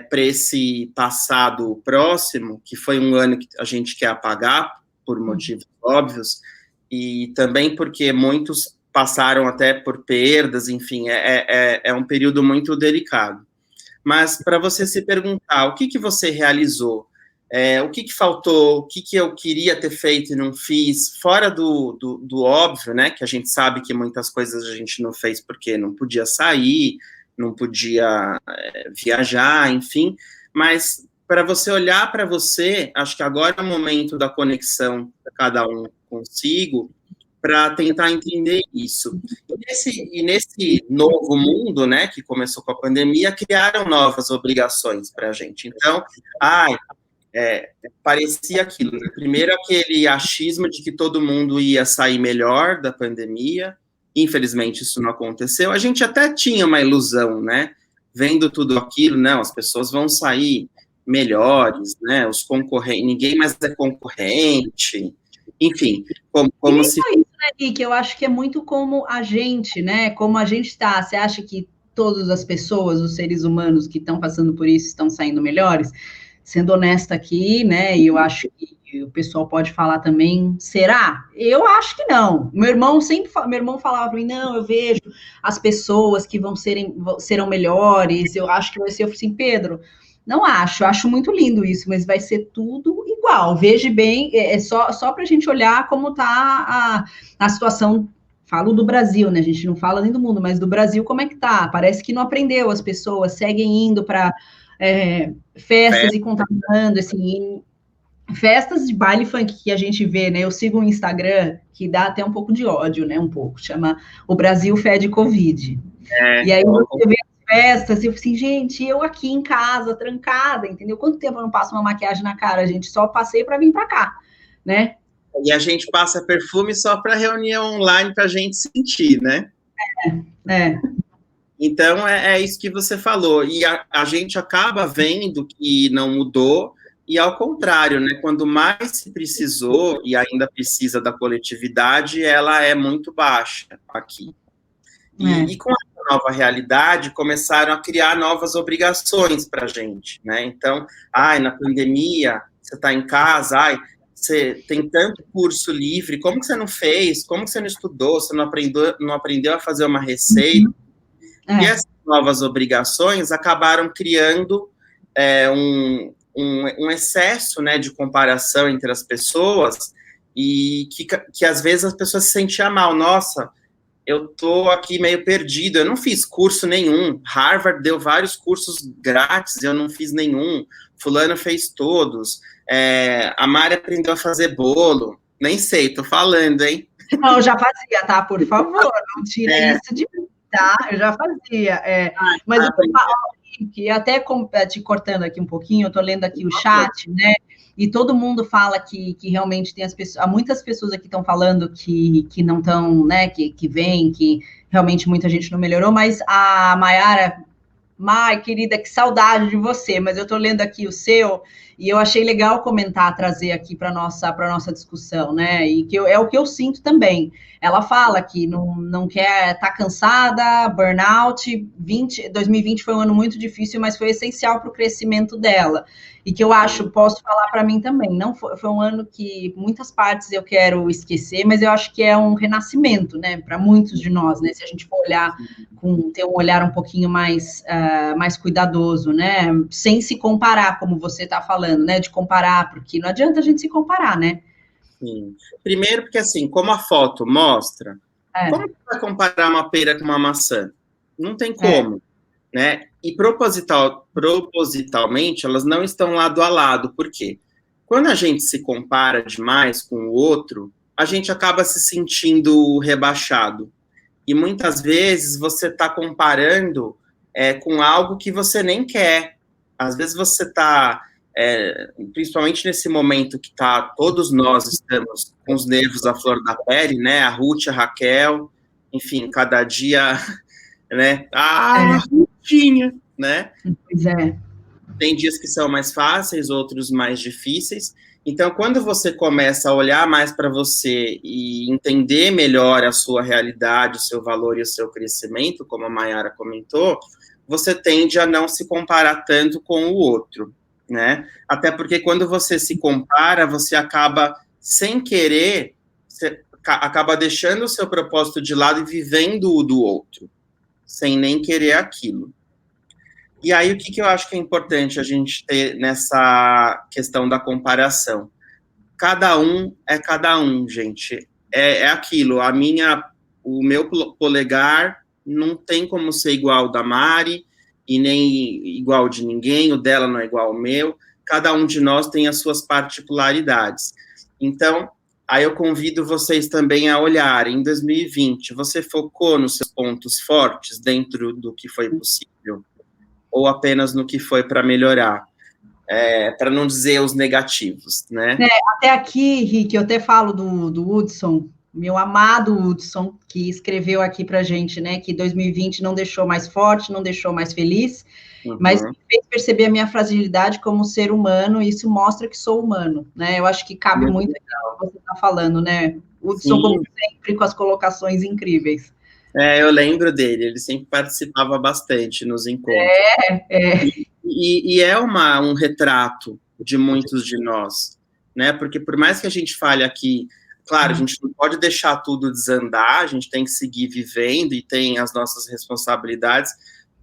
para esse passado próximo, que foi um ano que a gente quer apagar, por motivos óbvios, e também porque muitos passaram até por perdas, enfim, é um período muito delicado. Mas para você se perguntar, o que você realizou? O que faltou? O que eu queria ter feito e não fiz? Fora do óbvio, né, que a gente sabe que muitas coisas a gente não fez porque não podia sair, não podia viajar, enfim, mas para você olhar para você, acho que agora é o momento da conexão de cada um consigo, para tentar entender isso. E nesse novo mundo, né, que começou com a pandemia, criaram novas obrigações para a gente. Então, parecia aquilo, né? Primeiro aquele achismo de que todo mundo ia sair melhor da pandemia, infelizmente isso não aconteceu. A gente até tinha uma ilusão, né, vendo tudo aquilo, não, as pessoas vão sair melhores, né, os concorrentes, ninguém mais é concorrente, enfim, como se... Isso, né, Rick? Eu acho que é muito como a gente, né, como a gente está. Você acha que todas as pessoas, os seres humanos que estão passando por isso estão saindo melhores? Sendo honesta aqui, né, e eu acho que o pessoal pode falar também, será? Eu acho que não. Meu irmão falava para mim, não, eu vejo as pessoas que serão melhores, eu acho que vai ser assim, Pedro, não acho muito lindo isso, mas vai ser tudo igual. Veja bem, só para a gente olhar como está a situação. Falo do Brasil, né? A gente não fala nem do mundo, mas do Brasil, como é que tá? Parece que não aprendeu, as pessoas seguem indo para festas e contaminando, assim, festas de baile funk que a gente vê, né? Eu sigo um Instagram que dá até um pouco de ódio, né? Um pouco, chama O Brasil Fede Covid. E aí você vê festas, e eu assim, gente, eu aqui em casa, trancada, entendeu? Quanto tempo eu não passo uma maquiagem na cara, gente? Só passei para vir para cá, né? E a gente passa perfume só para reunião online para a gente sentir, né? Então, é isso que você falou. E a gente acaba vendo que não mudou, e ao contrário, né? Quando mais se precisou, e ainda precisa da coletividade, ela é muito baixa aqui. E com a nova realidade, começaram a criar novas obrigações para a gente, né? Então, na pandemia, você está em casa, você tem tanto curso livre, como que você não fez? Como que você não estudou? Você não aprendeu a fazer uma receita? E essas novas obrigações acabaram criando um excesso, né, de comparação entre as pessoas, e que às vezes as pessoas se sentiam mal. Nossa, eu tô aqui meio perdido, eu não fiz curso nenhum, Harvard deu vários cursos grátis, eu não fiz nenhum, fulano fez todos, a Mari aprendeu a fazer bolo, nem sei, tô falando, hein? Não, eu já fazia, tá? Por favor, não tira isso de mim, tá? Eu já fazia, mas que até te cortando aqui um pouquinho, eu estou lendo aqui o chat, né? E todo mundo fala que realmente tem há muitas pessoas aqui estão falando que não estão, né? Que vem, que realmente muita gente não melhorou, mas a Mayara, Mai, querida, que saudade de você, mas eu estou lendo aqui o seu e eu achei legal comentar, trazer aqui para nossa discussão, né? E que é o que eu sinto também. Ela fala que não quer, tá cansada, burnout. 2020 foi um ano muito difícil, mas foi essencial para o crescimento dela. E que eu acho, posso falar para mim também, não foi um ano que muitas partes eu quero esquecer, mas eu acho que é um renascimento, né? Para muitos de nós, né? Se a gente for olhar ter um olhar um pouquinho mais cuidadoso, né? Sem se comparar, como você está falando, né? De comparar, porque não adianta a gente se comparar, né? Sim. Primeiro porque, assim, como a foto mostra, como você vai comparar uma pera com uma maçã? Não tem como, né? E propositalmente, elas não estão lado a lado. Por quê? Quando a gente se compara demais com o outro, a gente acaba se sentindo rebaixado. E muitas vezes você está comparando com algo que você nem quer. Às vezes você está, principalmente nesse momento que todos nós estamos com os nervos à flor da pele, né? A Ruth, a Raquel, enfim, cada dia, né? Rutinha, né? Pois é. Tem dias que são mais fáceis, outros mais difíceis. Então, quando você começa a olhar mais para você e entender melhor a sua realidade, o seu valor e o seu crescimento, como a Mayara comentou, você tende a não se comparar tanto com o outro, né? Até porque quando você se compara, você acaba, sem querer, você acaba deixando o seu propósito de lado e vivendo o do outro, sem nem querer aquilo. E aí, o que eu acho que é importante a gente ter nessa questão da comparação? Cada um é cada um, gente. É aquilo, o meu polegar não tem como ser igual ao da Mari, e nem igual de ninguém, o dela não é igual ao meu. Cada um de nós tem as suas particularidades. Então, aí eu convido vocês também a olharem. Em 2020, você focou nos seus pontos fortes dentro do que foi possível? Ou apenas no que foi para melhorar, para não dizer os negativos, né? Até aqui, Rick, eu até falo do Hudson, meu amado Hudson, que escreveu aqui para a gente, né, que 2020 não deixou mais forte, não deixou mais feliz, mas me fez perceber a minha fragilidade como ser humano, e isso mostra que sou humano, né? Eu acho que cabe muito aqui o que você está falando, né? Hudson, como sempre, com as colocações incríveis. Eu lembro dele, ele sempre participava bastante nos encontros. E é um retrato de muitos de nós, né? Porque por mais que a gente fale aqui, claro, a gente não pode deixar tudo desandar, a gente tem que seguir vivendo e tem as nossas responsabilidades,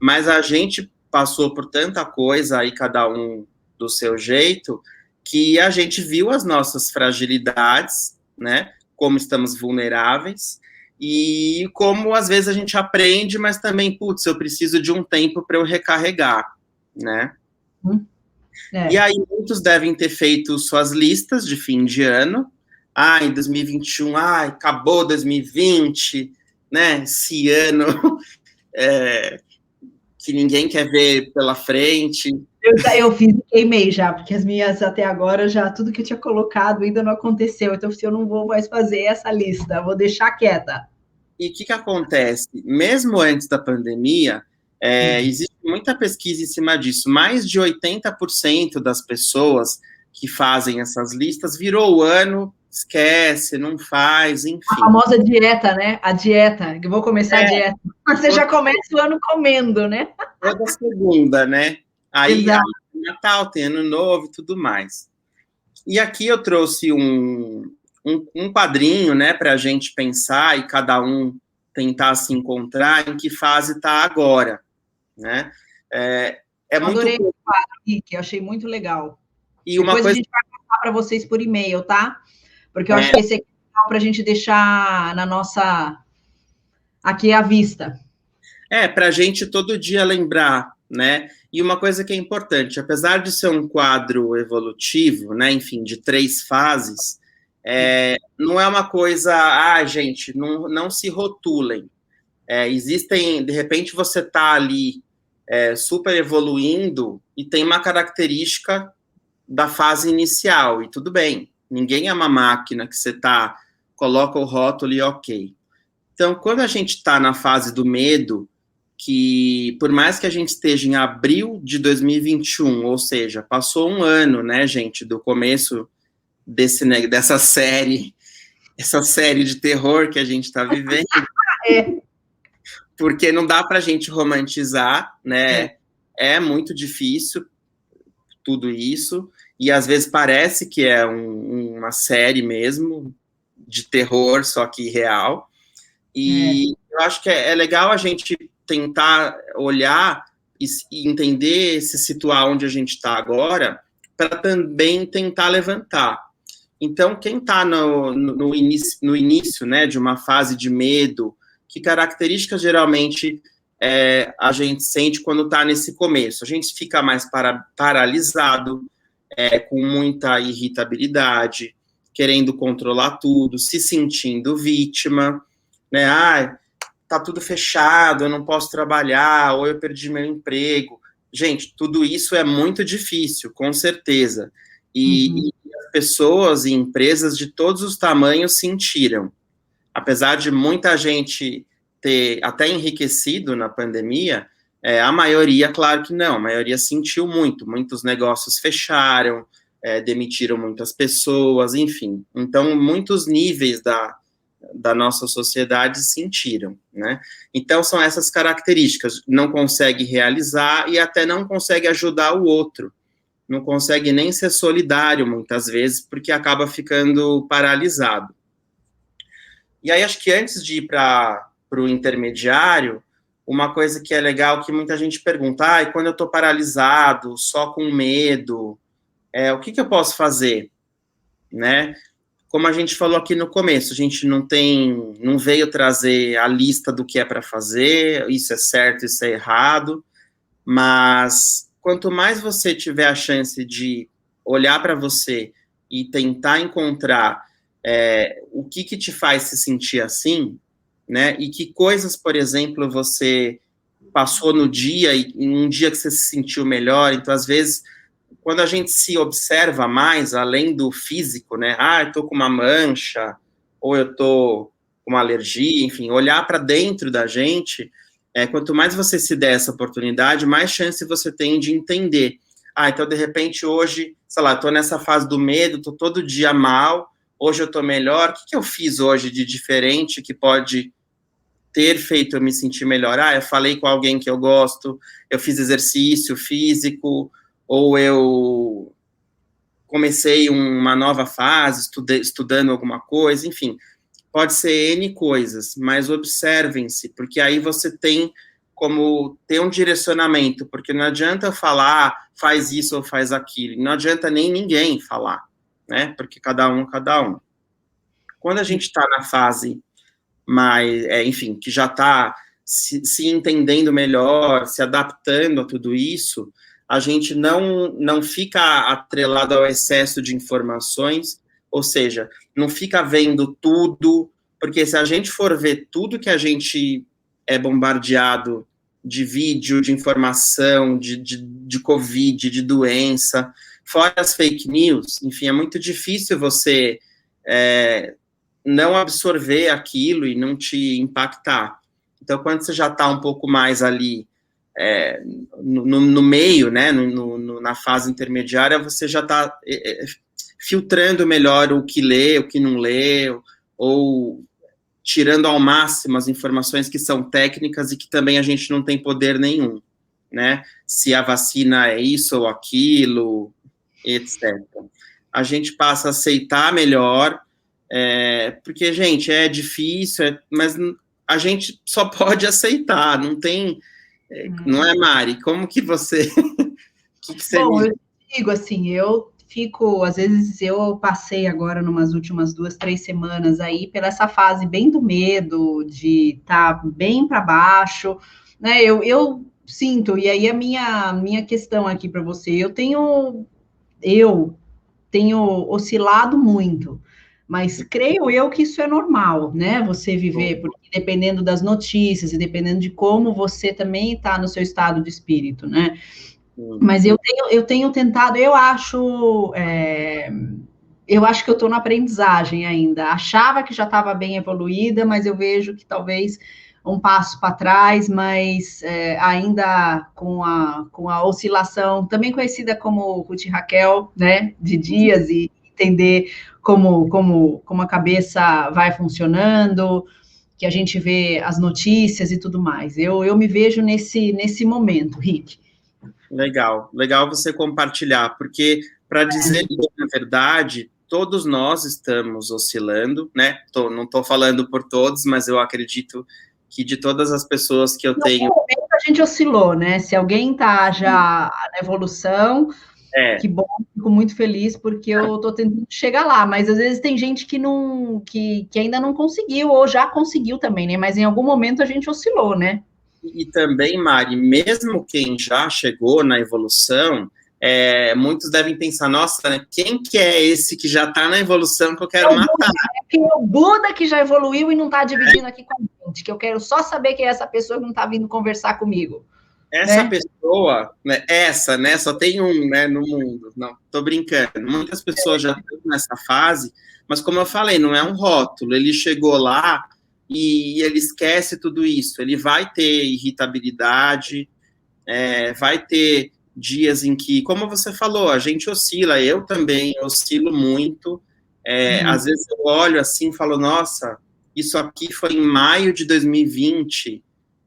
mas a gente passou por tanta coisa aí, cada um do seu jeito, que a gente viu as nossas fragilidades, né? Como estamos vulneráveis, e como às vezes a gente aprende, mas também, putz, eu preciso de um tempo para eu recarregar, né? E aí muitos devem ter feito suas listas de fim de ano. Em 2021, acabou 2020, né? Esse ano que ninguém quer ver pela frente. Eu fiz e queimei já, porque as minhas até agora, tudo que eu tinha colocado ainda não aconteceu, então eu não vou mais fazer essa lista, vou deixar quieta. E o que acontece? Mesmo antes da pandemia, existe muita pesquisa em cima disso, mais de 80% das pessoas que fazem essas listas virou o ano, esquece, não faz, enfim. A famosa dieta, né? A dieta, que vou começar a dieta. Você já começa o ano comendo, né? Toda segunda, né? Aí Natal, tem Ano Novo e tudo mais. E aqui eu trouxe um quadrinho, né, para a gente pensar e cada um tentar se encontrar em que fase está agora, né? Adorei o quadro, Rick, eu achei muito legal. E depois a gente vai passar para vocês por e-mail, tá? Porque eu acho que esse aqui é legal para a gente deixar na nossa... aqui à vista. Para a gente todo dia lembrar, né? E uma coisa que é importante, apesar de ser um quadro evolutivo, né, enfim, de 3 fases, não é uma coisa, gente, não se rotulem. Existem, de repente você está ali super evoluindo e tem uma característica da fase inicial, e tudo bem, ninguém é uma máquina que você coloca o rótulo e ok. Então, quando a gente está na fase do medo, que por mais que a gente esteja em abril de 2021, ou seja, passou um ano, né, gente, do começo dessa série, essa série de terror que a gente está vivendo, porque não dá para a gente romantizar, né, é muito difícil tudo isso, e às vezes parece que é uma série mesmo, de terror, só que real, e eu acho que é legal a gente tentar olhar e entender, se situar onde a gente está agora, para também tentar levantar. Então, quem está no início, né, de uma fase de medo, que características geralmente a gente sente quando está nesse começo? A gente fica mais paralisado, com muita irritabilidade, querendo controlar tudo, se sentindo vítima, né? Tá tudo fechado, eu não posso trabalhar, ou eu perdi meu emprego. Gente, tudo isso é muito difícil, com certeza. E as pessoas e empresas de todos os tamanhos sentiram. Apesar de muita gente ter até enriquecido na pandemia, a maioria, claro que não, a maioria sentiu muito. Muitos negócios fecharam, demitiram muitas pessoas, enfim. Então, muitos níveis da nossa sociedade sentiram, né? Então, são essas características. Não consegue realizar e até não consegue ajudar o outro. Não consegue nem ser solidário, muitas vezes, porque acaba ficando paralisado. E aí, acho que antes de ir para o intermediário, uma coisa que é legal, que muita gente pergunta, e quando eu estou paralisado, só com medo, o que eu posso fazer? Né? Como a gente falou aqui no começo, a gente não veio trazer a lista do que é para fazer, isso é certo, isso é errado, mas quanto mais você tiver a chance de olhar para você e tentar encontrar o que te faz se sentir assim, né, e que coisas, por exemplo, você passou no dia, e em um dia que você se sentiu melhor. Então, às vezes, quando a gente se observa mais, além do físico, né, eu tô com uma mancha, ou eu tô com uma alergia, enfim, olhar para dentro da gente, quanto mais você se der essa oportunidade, mais chance você tem de entender. Então, de repente, hoje, sei lá, tô nessa fase do medo, tô todo dia mal, hoje eu tô melhor, o que eu fiz hoje de diferente que pode ter feito eu me sentir melhor? Eu falei com alguém que eu gosto, eu fiz exercício físico, ou eu comecei uma nova fase, estudando alguma coisa, enfim, pode ser N coisas, mas observem-se, porque aí você tem como ter um direcionamento, porque não adianta falar, faz isso ou faz aquilo, não adianta nem ninguém falar, né, porque cada um. Quando a gente está na fase mais, enfim, que já está se entendendo melhor, se adaptando a tudo isso, a gente não fica atrelado ao excesso de informações, ou seja, não fica vendo tudo, porque se a gente for ver tudo que a gente é bombardeado de vídeo, de informação, de Covid, de doença, fora as fake news, enfim, é muito difícil você não absorver aquilo e não te impactar. Então, quando você já está um pouco mais ali no meio, né, na fase intermediária, você já está filtrando melhor o que lê, o que não lê, ou tirando ao máximo as informações que são técnicas e que também a gente não tem poder nenhum, né? Se a vacina é isso ou aquilo, etc. A gente passa a aceitar melhor, porque, gente, é difícil, mas a gente só pode aceitar, não tem... Não é, Mari? Como que você... Bom, eu digo assim, eu fico, às vezes eu passei agora numas últimas 2, 3 semanas aí pela essa fase bem do medo, de estar bem para baixo, né? Eu sinto, e aí a minha questão aqui para você, eu tenho oscilado muito, Mas creio eu que isso é normal, né? Você viver, porque dependendo das notícias e dependendo de como você também está no seu estado de espírito, né? Mas eu tenho tentado, eu acho que eu estou na aprendizagem ainda. Achava que já estava bem evoluída, mas eu vejo que talvez um passo para trás, mas ainda com a oscilação, também conhecida como Ruth Raquel, né? De dias e entender como a cabeça vai funcionando, que a gente vê as notícias e tudo mais. Eu me vejo nesse momento, Rick. Legal você compartilhar, porque, para dizer que, na verdade, todos nós estamos oscilando, né? Não estou falando por todos, mas eu acredito que de todas as pessoas que eu tenho... No momento a gente oscilou, né? Se alguém está já na evolução, que bom, fico muito feliz, porque eu estou tentando chegar lá, mas às vezes tem gente que ainda não conseguiu, ou já conseguiu também, né? Mas em algum momento a gente oscilou, né? E também, Mari, mesmo quem já chegou na evolução, muitos devem pensar, nossa, né, quem que é esse que já está na evolução que eu quero matar? É o Buda que já evoluiu e não está dividindo aqui com a gente, que eu quero só saber que é essa pessoa que não está vindo conversar comigo. Essa pessoa, né, só tem um, né, no mundo. Não, tô brincando. Muitas pessoas já estão nessa fase, mas como eu falei, não é um rótulo. Ele chegou lá e ele esquece tudo isso. Ele vai ter irritabilidade, vai ter dias em que, como você falou, a gente oscila. Eu também oscilo muito. Às vezes eu olho assim e falo, nossa, isso aqui foi em maio de 2020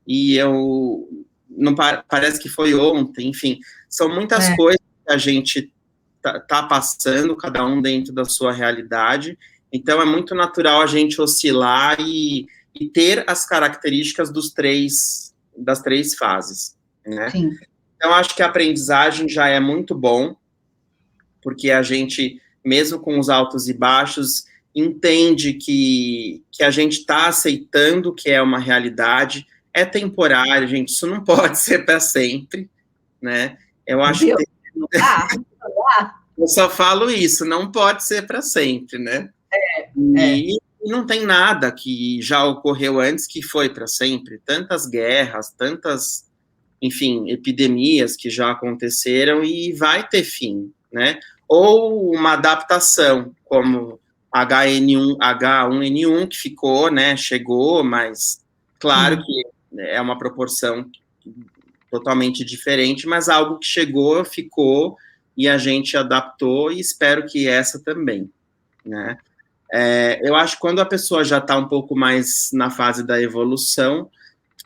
e eu... não parece que foi ontem, enfim, são muitas coisas que a gente tá passando, cada um dentro da sua realidade, então é muito natural a gente oscilar e ter as características das três fases, né? Sim. Então, acho que a aprendizagem já é muito bom, porque a gente, mesmo com os altos e baixos, entende que a gente está aceitando que é uma realidade. É temporário, gente, isso não pode ser para sempre, né? Eu acho que... Eu só falo isso, não pode ser para sempre, né? E não tem nada que já ocorreu antes que foi para sempre. Tantas guerras, tantas, enfim, epidemias que já aconteceram e vai ter fim, né? Ou uma adaptação, como H1N1, que ficou, né? Chegou, mas claro que é uma proporção totalmente diferente, mas algo que chegou, ficou, e a gente adaptou, e espero que essa também, né? Eu acho que quando a pessoa já está um pouco mais na fase da evolução,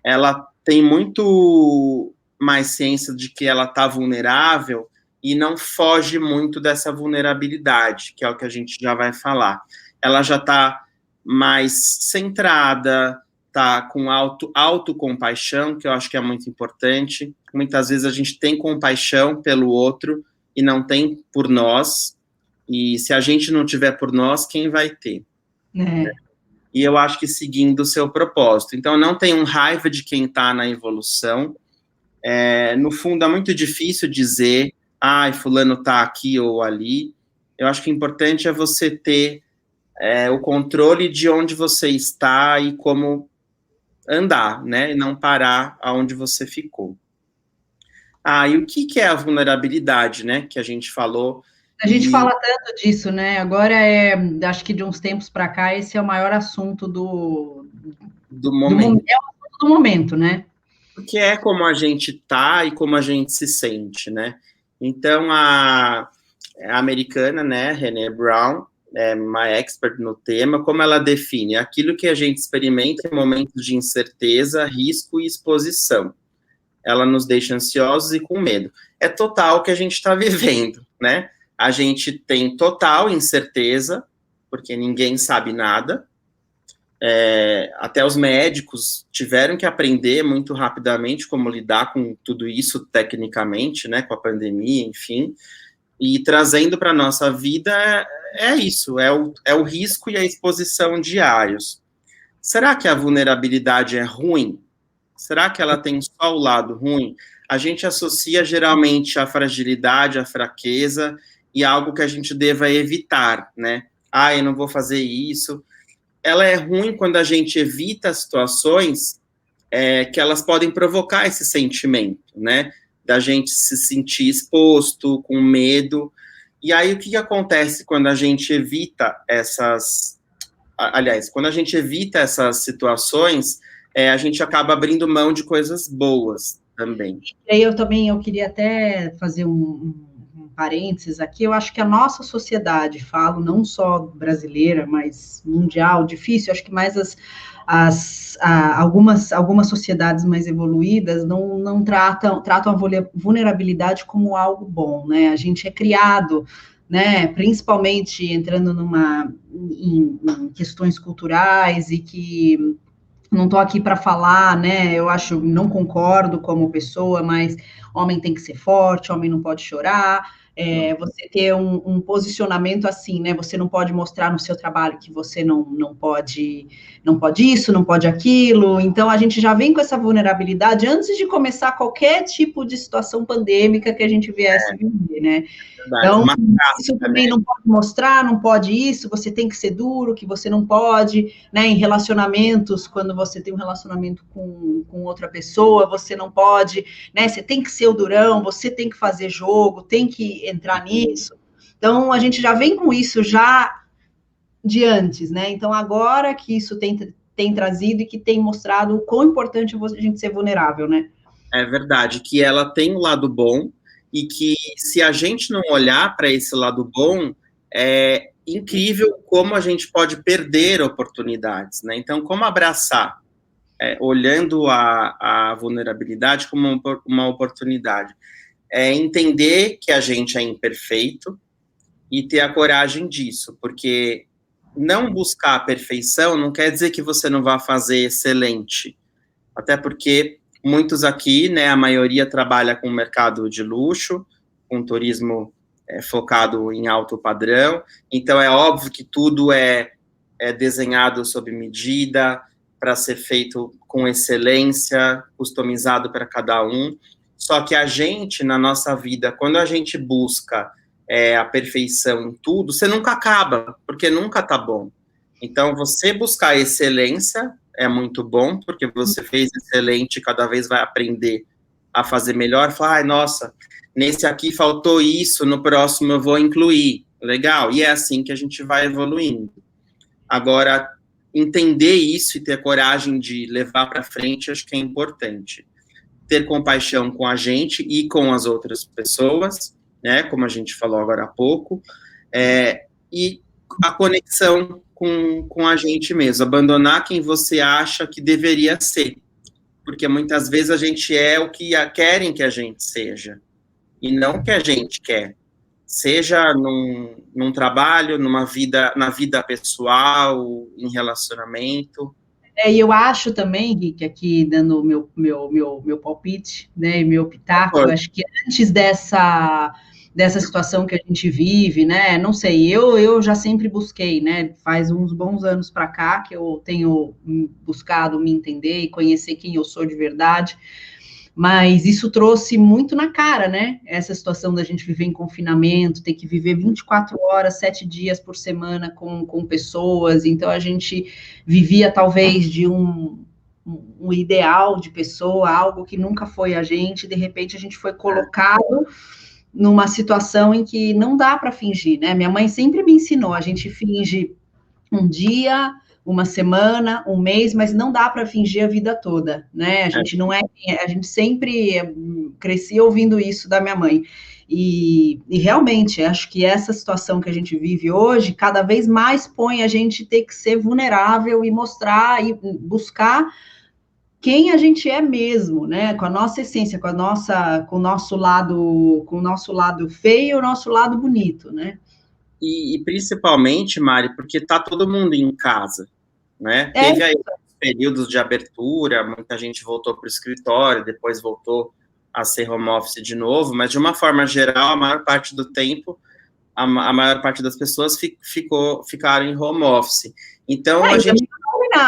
ela tem muito mais ciência de que ela está vulnerável e não foge muito dessa vulnerabilidade, que é o que a gente já vai falar. Ela já está mais centrada, tá com autocompaixão, que eu acho que é muito importante. Muitas vezes a gente tem compaixão pelo outro e não tem por nós, e se a gente não tiver por nós, quem vai ter? E eu acho que seguindo o seu propósito. Então, não tenham raiva de quem está na evolução. No fundo, é muito difícil dizer, fulano está aqui ou ali. Eu acho que o importante é você ter o controle de onde você está e como andar, né, e não parar aonde você ficou. E o que é a vulnerabilidade, né, que a gente falou? A gente fala tanto disso, né, agora acho que de uns tempos para cá, esse é o maior assunto do momento. É o assunto do momento, né? Porque é como a gente tá e como a gente se sente, né? Então, a americana, né, Brené Brown, uma expert no tema, como ela define aquilo que a gente experimenta em momentos de incerteza, risco e exposição. Ela nos deixa ansiosos e com medo. É total o que a gente está vivendo, né? A gente tem total incerteza, porque ninguém sabe nada. Até os médicos tiveram que aprender muito rapidamente como lidar com tudo isso tecnicamente, né? Com a pandemia, enfim. E trazendo para a nossa vida isso, é o risco e a exposição diários. Será que a vulnerabilidade é ruim? Será que ela tem só o lado ruim? A gente associa geralmente a fragilidade, a fraqueza e algo que a gente deva evitar, né? eu não vou fazer isso. Ela é ruim quando a gente evita situações que elas podem provocar esse sentimento, né? Da gente se sentir exposto, com medo. E aí, o que acontece quando a gente evita quando a gente evita essas situações, a gente acaba abrindo mão de coisas boas também. E aí eu queria até fazer um parênteses aqui. Eu acho que a nossa sociedade, falo não só brasileira, mas mundial, difícil, acho que mais algumas sociedades mais evoluídas não tratam a vulnerabilidade como algo bom, né? A gente é criado, né, principalmente entrando em questões culturais, e que não estou aqui para falar, né, eu não concordo como pessoa, mas homem tem que ser forte, homem não pode chorar, você ter um posicionamento assim, né, você não pode mostrar no seu trabalho que você não pode isso, não pode aquilo. Então a gente já vem com essa vulnerabilidade antes de começar qualquer tipo de situação pandêmica que a gente viesse viver, né? Então, isso também não pode mostrar, não pode isso, você tem que ser duro, que você não pode, né, em relacionamentos, quando você tem um relacionamento com outra pessoa, você não pode, né, você tem que ser o durão, você tem que fazer jogo, tem que entrar nisso. Então, a gente já vem com isso já de antes, né? Então, agora que isso tem trazido e que tem mostrado o quão importante a gente ser vulnerável, né? É verdade, que ela tem um lado bom, e que se a gente não olhar para esse lado bom, é incrível como a gente pode perder oportunidades, né? Então, como abraçar, olhando a vulnerabilidade como uma oportunidade? Entender que a gente é imperfeito e ter a coragem disso, porque não buscar a perfeição não quer dizer que você não vá fazer excelente, até porque muitos aqui, né, a maioria trabalha com o mercado de luxo, com turismo focado em alto padrão, então é óbvio que tudo é desenhado sob medida, para ser feito com excelência, customizado para cada um, só que a gente, na nossa vida, quando a gente busca a perfeição em tudo, você nunca acaba, porque nunca tá bom. Então, você buscar a excelência é muito bom, porque você fez excelente, cada vez vai aprender a fazer melhor, falar, nossa, nesse aqui faltou isso, no próximo eu vou incluir, legal, e é assim que a gente vai evoluindo. Agora, entender isso e ter coragem de levar para frente, acho que é importante. Ter compaixão com a gente e com as outras pessoas, né, como a gente falou agora há pouco, e a conexão com a gente mesmo, abandonar quem você acha que deveria ser, porque muitas vezes a gente é o que querem que a gente seja, e não o que a gente quer, seja num trabalho, na vida pessoal, em relacionamento. E eu acho também, Rick, aqui dando meu palpite, né, meu pitaco, eu acho que antes dessa situação que a gente vive, né, não sei, eu já sempre busquei, né, faz uns bons anos para cá que eu tenho buscado me entender e conhecer quem eu sou de verdade, mas isso trouxe muito na cara, né, essa situação da gente viver em confinamento, ter que viver 24 horas, 7 dias por semana com pessoas, então a gente vivia talvez de um ideal de pessoa, algo que nunca foi a gente, de repente a gente foi colocado numa situação em que não dá para fingir, né? Minha mãe sempre me ensinou, a gente finge um dia, uma semana, um mês, mas não dá para fingir a vida toda, né? A gente não a gente sempre crescia ouvindo isso da minha mãe. E realmente, acho que essa situação que a gente vive hoje, cada vez mais põe a gente ter que ser vulnerável e mostrar e buscar quem a gente é mesmo, né? Com a nossa essência, com o nosso lado feio e o nosso lado bonito, né? E principalmente, Mari, porque tá todo mundo em casa, né? Teve aí períodos de abertura, muita gente voltou para o escritório, depois voltou a ser home office de novo, mas de uma forma geral, a maior parte do tempo, a maior parte das pessoas ficaram em home office. Então, a gente...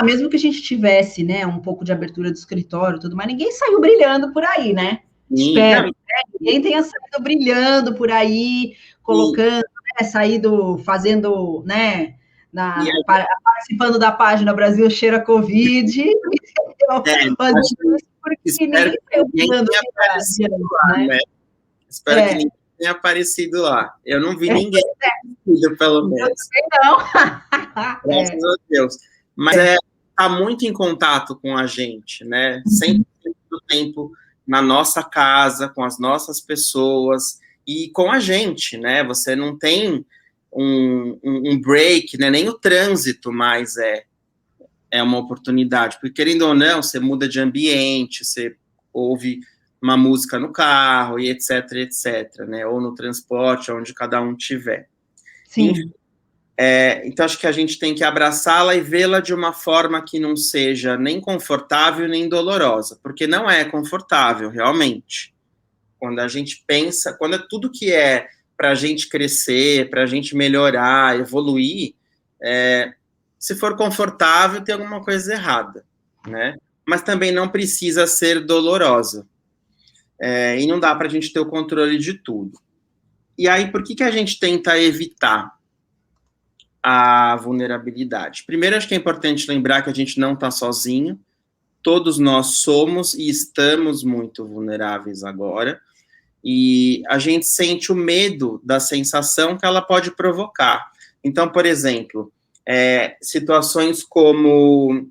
mesmo que a gente tivesse, né, um pouco de abertura do escritório e tudo, mas ninguém saiu brilhando por aí, né? Espero, né? Ninguém tenha saído brilhando por aí, colocando, né, fazendo, né, participando da página Brasil Cheira Covid, espero que ninguém tenha aparecido lá, né? Espero que ninguém tenha aparecido lá. Eu não vi ninguém aparecido, pelo menos. Eu também não. Graças a Deus. Mas tá muito em contato com a gente, né? 100% do tempo na nossa casa, com as nossas pessoas e com a gente, né? Você não tem um break, né? Nem o trânsito mais é uma oportunidade, porque querendo ou não, você muda de ambiente, você ouve uma música no carro e etc, né? Ou no transporte, onde cada um estiver. Sim. Enfim, então acho que a gente tem que abraçá-la e vê-la de uma forma que não seja nem confortável nem dolorosa, porque não é confortável, realmente. Quando a gente pensa, quando é tudo que é para a gente crescer, para a gente melhorar, evoluir, se for confortável, tem alguma coisa errada, né? Mas também não precisa ser dolorosa. E não dá para a gente ter o controle de tudo. E aí, por que a gente tenta evitar a vulnerabilidade? Primeiro, acho que é importante lembrar que a gente não está sozinho, todos nós somos e estamos muito vulneráveis agora, e a gente sente o medo da sensação que ela pode provocar. Então, por exemplo, situações como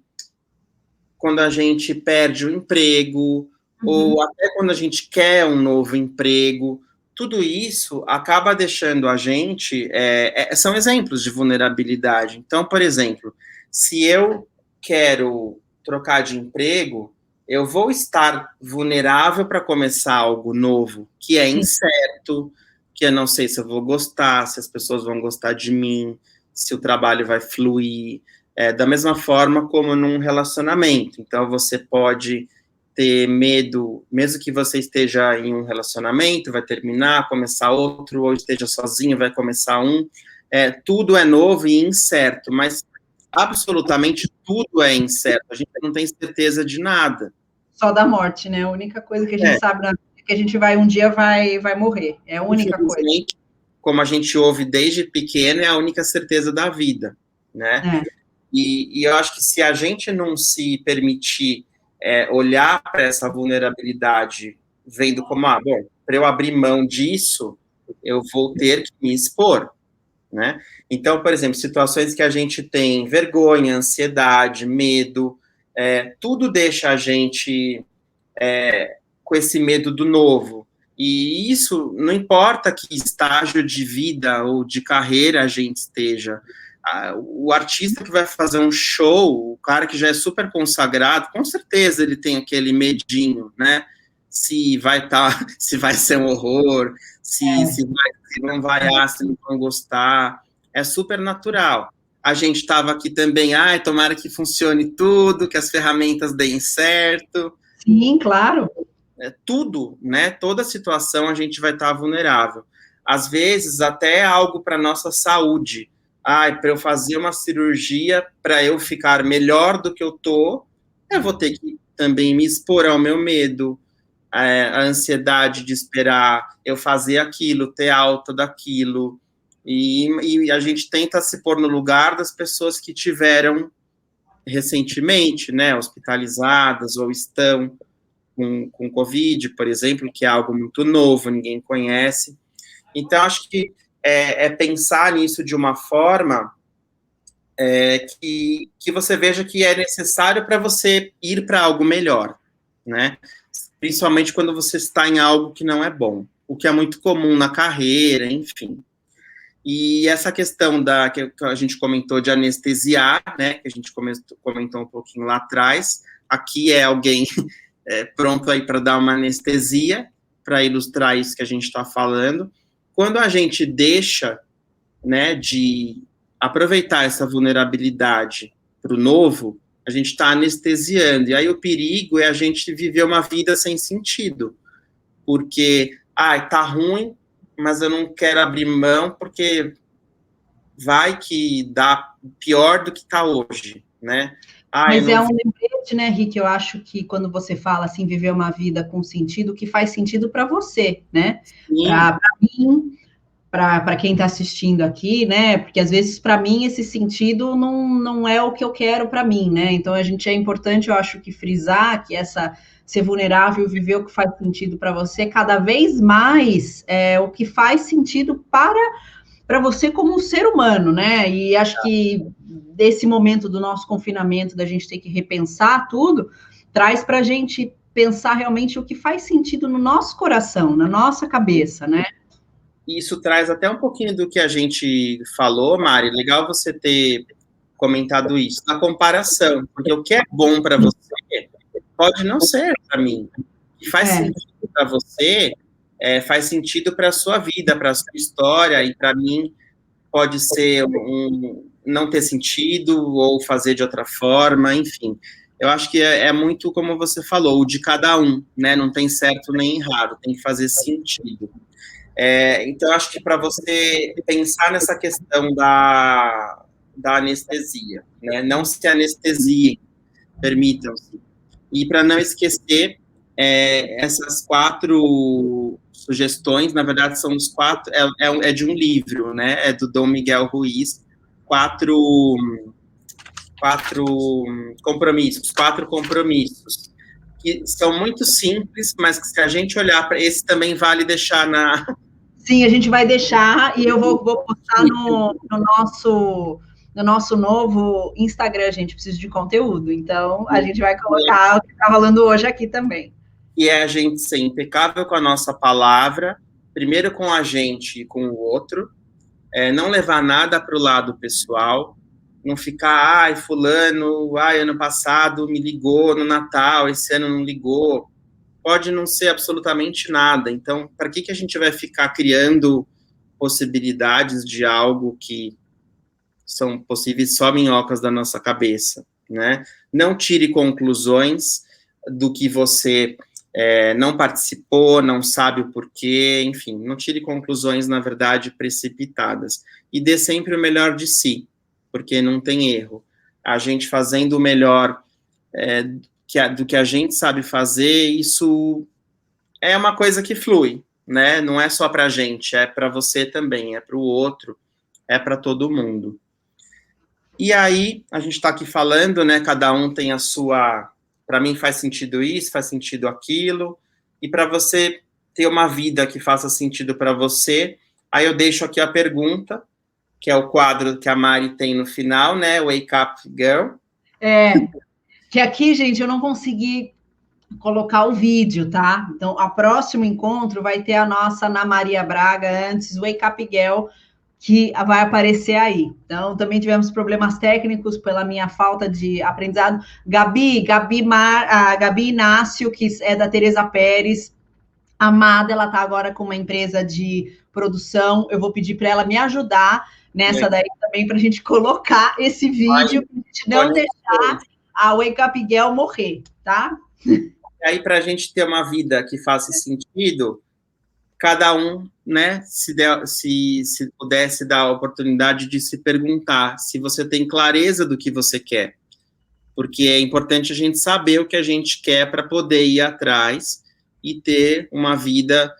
quando a gente perde o emprego, ou até quando a gente quer um novo emprego, tudo isso acaba deixando a gente... são exemplos de vulnerabilidade. Então, por exemplo, se eu quero trocar de emprego, eu vou estar vulnerável para começar algo novo, que é incerto, que eu não sei se eu vou gostar, se as pessoas vão gostar de mim, se o trabalho vai fluir, da mesma forma como num relacionamento. Então, você pode ter medo, mesmo que você esteja em um relacionamento, vai terminar, começar outro, ou esteja sozinho, vai começar um. Tudo é novo e incerto, mas absolutamente tudo é incerto, a gente não tem certeza de nada. Só da morte, né? A única coisa que a gente sabe na vida é que a gente um dia vai morrer, é a única coisa. Como a gente ouve desde pequeno, é a única certeza da vida, né? E eu acho que se a gente não se permitir olhar para essa vulnerabilidade, vendo como, bom, para eu abrir mão disso, eu vou ter que me expor, né? Então, por exemplo, situações que a gente tem vergonha, ansiedade, medo, tudo deixa a gente com esse medo do novo. E isso não importa que estágio de vida ou de carreira a gente esteja. O artista que vai fazer um show, o cara que já é super consagrado, com certeza ele tem aquele medinho, né? Se vai ser um horror, se não vai, se não vão gostar. É super natural. A gente estava aqui também, tomara que funcione tudo, que as ferramentas deem certo. Sim, claro. Tudo, né? Toda situação a gente vai estar vulnerável. Às vezes, até algo para nossa saúde. Para eu fazer uma cirurgia, para eu ficar melhor do que eu vou ter que também me expor ao meu medo, a ansiedade de esperar eu fazer aquilo, ter alta daquilo. E a gente tenta se pôr no lugar das pessoas que tiveram recentemente, né, hospitalizadas ou estão com Covid, por exemplo, que é algo muito novo, ninguém conhece. Então, acho que pensar nisso de uma forma que você veja que é necessário para você ir para algo melhor, né? Principalmente quando você está em algo que não é bom, o que é muito comum na carreira, enfim. E essa questão que a gente comentou de anestesiar, né, que a gente comentou um pouquinho lá atrás, aqui é alguém pronto aí para dar uma anestesia, para ilustrar isso que a gente está falando. Quando a gente deixa, né, de aproveitar essa vulnerabilidade para o novo, a gente está anestesiando. E aí o perigo é a gente viver uma vida sem sentido. Porque, tá ruim, mas eu não quero abrir mão porque vai que dá pior do que está hoje, né? Mas um lembrete, né, Rick? Eu acho que quando você fala assim, viver uma vida com sentido, que faz sentido para você, né? Para mim, para quem está assistindo aqui, né? Porque às vezes para mim esse sentido não é o que eu quero para mim, né? Então é importante, eu acho, que frisar que ser vulnerável, viver o que faz sentido para você, cada vez mais o que faz sentido para você como um ser humano, né? E acho que desse momento do nosso confinamento, da gente ter que repensar tudo, traz para a gente pensar realmente o que faz sentido no nosso coração, na nossa cabeça, né? Isso traz até um pouquinho do que a gente falou, Mari. Legal você ter comentado isso, na comparação, porque o que é bom para você pode não ser para mim. O que faz sentido para você faz sentido para a sua vida, para a sua história, e para mim pode ser não ter sentido ou fazer de outra forma, enfim. Eu acho que é muito como você falou, o de cada um, né? Não tem certo nem errado, tem que fazer sentido. Então, eu acho que para você pensar nessa questão da anestesia, né? Não se anestesiem, permitam-se. E para não esquecer, essas 4 sugestões, na verdade, são os 4, é de um livro, né? É do Dom Miguel Ruiz, 4 compromissos, que são muito simples, mas que se a gente olhar para esse também vale deixar na... Sim, a gente vai deixar, e eu vou postar no nosso novo Instagram, gente, precisa de conteúdo, então a gente vai colocar o que está rolando hoje aqui também. E é a gente ser impecável com a nossa palavra, primeiro com a gente e com o outro, não levar nada para o lado pessoal, não ficar, fulano, ano passado me ligou no Natal, esse ano não ligou, pode não ser absolutamente nada. Então, para que a gente vai ficar criando possibilidades de algo que são possíveis só minhocas da nossa cabeça, né? Não tire conclusões do que você não participou, não sabe o porquê, enfim, não tire conclusões, na verdade, precipitadas. E dê sempre o melhor de si, porque não tem erro. A gente fazendo o melhor do que a gente sabe fazer, isso é uma coisa que flui, né? Não é só para a gente, é para você também, é para o outro, é para todo mundo. E aí, a gente está aqui falando, né? Cada um tem a sua... Para mim faz sentido isso, faz sentido aquilo, e para você ter uma vida que faça sentido para você, aí eu deixo aqui a pergunta, que é o quadro que a Mari tem no final, né? Wake Up Girl. Que aqui, gente, eu não consegui colocar o vídeo, tá? Então, o próximo encontro vai ter a nossa Ana Maria Braga, antes, Wake Up Girl, que vai aparecer aí. Então, também tivemos problemas técnicos pela minha falta de aprendizado. Gabi Inácio, que é da Tereza Pérez, amada, ela tá agora com uma empresa de produção, eu vou pedir para ela me ajudar nessa daí também, para a gente colocar esse vídeo, para a gente não deixar a Wake Up Girl morrer, tá? E aí, para a gente ter uma vida que faça sentido, cada um, né, se pudesse dar a oportunidade de se perguntar se você tem clareza do que você quer, porque é importante a gente saber o que a gente quer para poder ir atrás e ter uma vida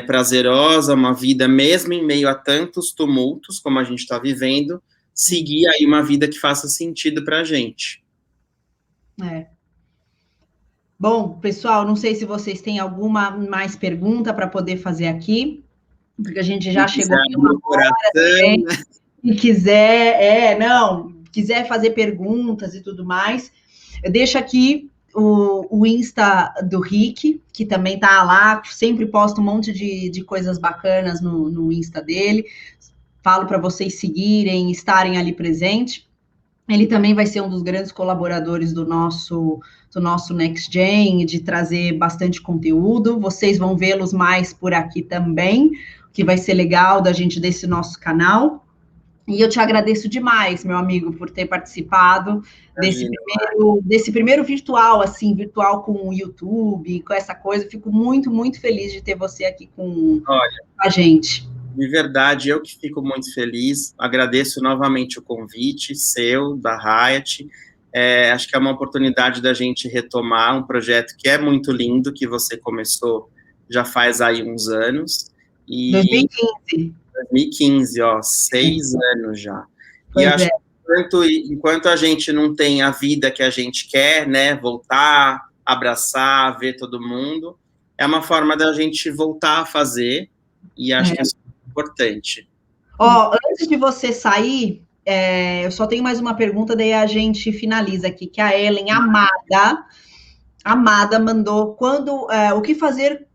prazerosa, uma vida mesmo em meio a tantos tumultos como a gente está vivendo, seguir aí uma vida que faça sentido para a gente. Bom, pessoal, não sei se vocês têm alguma mais pergunta para poder fazer aqui, porque a gente já chegou aqui uma hora também. Se quiser, quiser fazer perguntas e tudo mais, eu deixo aqui o Insta do Rick, que também tá lá, sempre posta um monte de coisas bacanas no Insta dele. Falo para vocês seguirem, estarem ali presente. Ele também vai ser um dos grandes colaboradores do nosso Next Gen, de trazer bastante conteúdo. Vocês vão vê-los mais por aqui também, que vai ser legal da gente desse nosso canal. E eu te agradeço demais, meu amigo, por ter participado desse primeiro virtual, assim, virtual com o YouTube, com essa coisa. Fico muito, muito feliz de ter você aqui com a gente. De verdade, eu que fico muito feliz, agradeço novamente o convite seu, da Riot, acho que é uma oportunidade da gente retomar um projeto que é muito lindo, que você começou já faz aí uns anos. 2015. 2015, ó, 6 anos já. E acho que enquanto a gente não tem a vida que a gente quer, né, voltar, abraçar, ver todo mundo, é uma forma da gente voltar a fazer, e acho que isso é importante. Ó, antes de você sair, eu só tenho mais uma pergunta, daí a gente finaliza aqui, que a Ellen Amada mandou, o que fazer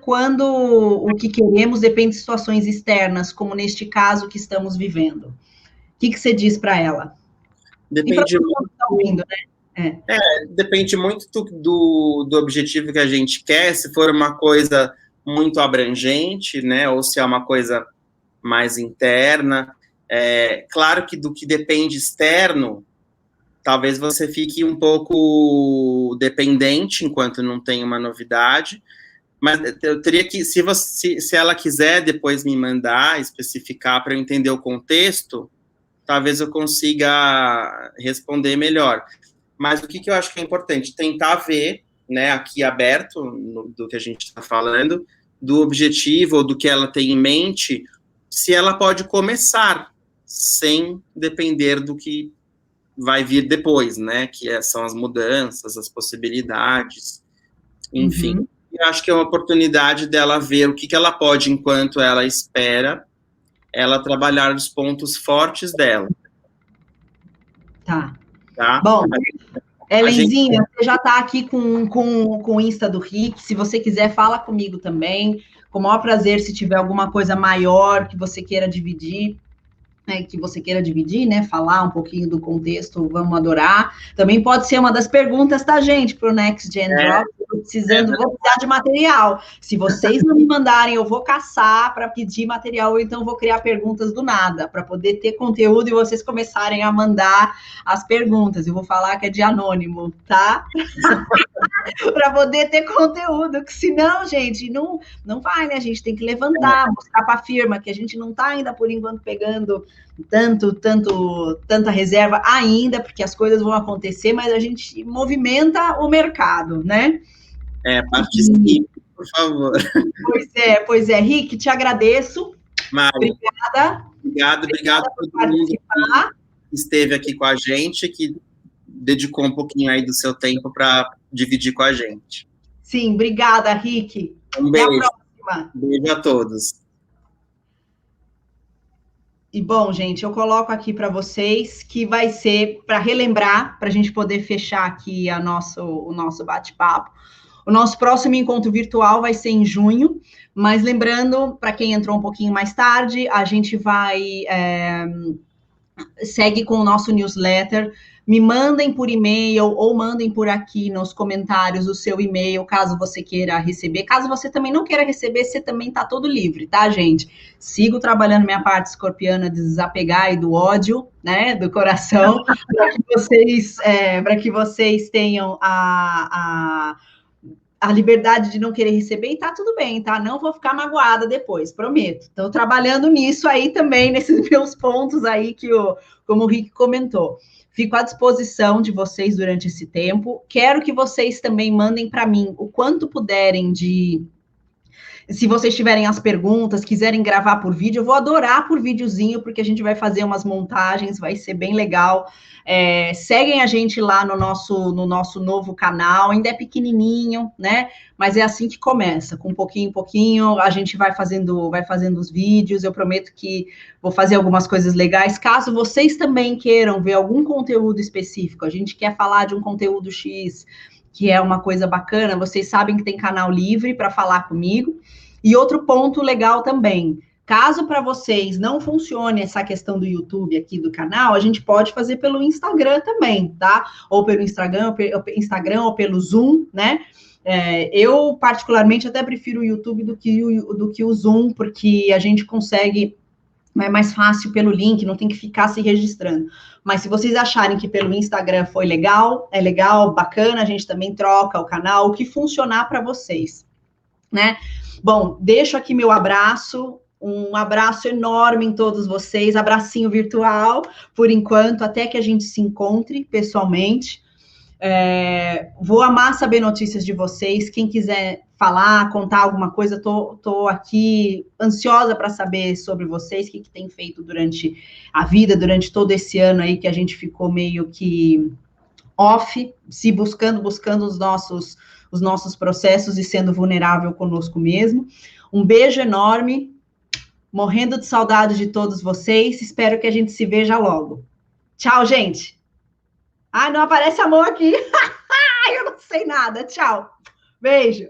quando o que queremos depende de situações externas, como neste caso que estamos vivendo? O que você diz para ela? Depende muito, tá ouvindo, né? Depende muito do objetivo que a gente quer, se for uma coisa muito abrangente, né, ou se é uma coisa mais interna. Claro que do que depende externo, talvez você fique um pouco dependente enquanto não tem uma novidade, mas eu teria que, se ela quiser depois me mandar, especificar para eu entender o contexto, talvez eu consiga responder melhor. Mas o que eu acho que é importante? Tentar ver, né, aqui aberto, do que a gente está falando, do objetivo ou do que ela tem em mente, se ela pode começar sem depender do que vai vir depois, né, que são as mudanças, as possibilidades, enfim. Uhum. Eu acho que é uma oportunidade dela ver o que ela pode, enquanto ela espera, ela trabalhar os pontos fortes dela. Tá. Tá? Bom, Helenzinha, você já está aqui com o Insta do Rick. Se você quiser, fala comigo também. Com o maior prazer, se tiver alguma coisa maior que você queira dividir, né? Falar um pouquinho do contexto, vamos adorar. Também pode ser uma das perguntas, tá, gente, para o Next Gen Drop. Vou precisar de material. Se vocês não me mandarem, eu vou caçar para pedir material, ou então vou criar perguntas do nada, para poder ter conteúdo e vocês começarem a mandar as perguntas. Eu vou falar que é de anônimo, tá? Para poder ter conteúdo, que senão, gente, não vai, né? A gente tem que levantar, mostrar para a firma que a gente não está ainda, por enquanto, pegando tanta reserva ainda, porque as coisas vão acontecer, mas a gente movimenta o mercado, né? Participe, por favor. Pois é. Rick, te agradeço. Mário, obrigada por todo mundo que esteve aqui com a gente, que dedicou um pouquinho aí do seu tempo para dividir com a gente. Sim, obrigada, Rick. Um beijo. Até a próxima. Beijo a todos. E, bom, gente, eu coloco aqui para vocês que vai ser para relembrar, para a gente poder fechar aqui o nosso bate-papo. O nosso próximo encontro virtual vai ser em junho, mas lembrando, para quem entrou um pouquinho mais tarde, a gente segue com o nosso newsletter. Me mandem por e-mail ou mandem por aqui nos comentários o seu e-mail, caso você queira receber. Caso você também não queira receber, você também está todo livre, tá, gente? Sigo trabalhando minha parte escorpiana de desapegar e do ódio, né, do coração, para que vocês tenham a liberdade de não querer receber, e tá tudo bem, tá? Não vou ficar magoada depois, prometo. Estou trabalhando nisso aí também, nesses meus pontos aí, como o Rick comentou. Fico à disposição de vocês durante esse tempo. Quero que vocês também mandem para mim o quanto puderem se vocês tiverem as perguntas, quiserem gravar por vídeo, eu vou adorar por videozinho, porque a gente vai fazer umas montagens, vai ser bem legal. Seguem a gente lá no nosso novo canal, ainda é pequenininho, né? Mas é assim que começa, com pouquinho em pouquinho, a gente vai fazendo os vídeos. Eu prometo que vou fazer algumas coisas legais. Caso vocês também queiram ver algum conteúdo específico, a gente quer falar de um conteúdo X, que é uma coisa bacana, vocês sabem que tem canal livre para falar comigo. E outro ponto legal também, caso para vocês não funcione essa questão do YouTube aqui do canal, a gente pode fazer pelo Instagram também, tá? Ou pelo Instagram ou pelo Zoom, né? Eu, particularmente, até prefiro o YouTube do que o Zoom, porque a gente consegue... É mais fácil pelo link, não tem que ficar se registrando. Mas se vocês acharem que pelo Instagram foi legal, é legal, bacana, a gente também troca o canal, o que funcionar para vocês, né? Bom, deixo aqui meu abraço, um abraço enorme em todos vocês, abracinho virtual, por enquanto, até que a gente se encontre pessoalmente. Vou amar saber notícias de vocês, quem quiser falar, contar alguma coisa, tô aqui ansiosa para saber sobre vocês, o que tem feito durante a vida, durante todo esse ano aí que a gente ficou meio que off, se buscando os nossos processos e sendo vulnerável conosco mesmo. Um beijo enorme, morrendo de saudade de todos vocês, espero que a gente se veja logo. Tchau, gente! Não aparece a mão aqui! Eu não sei nada, tchau! Beijo!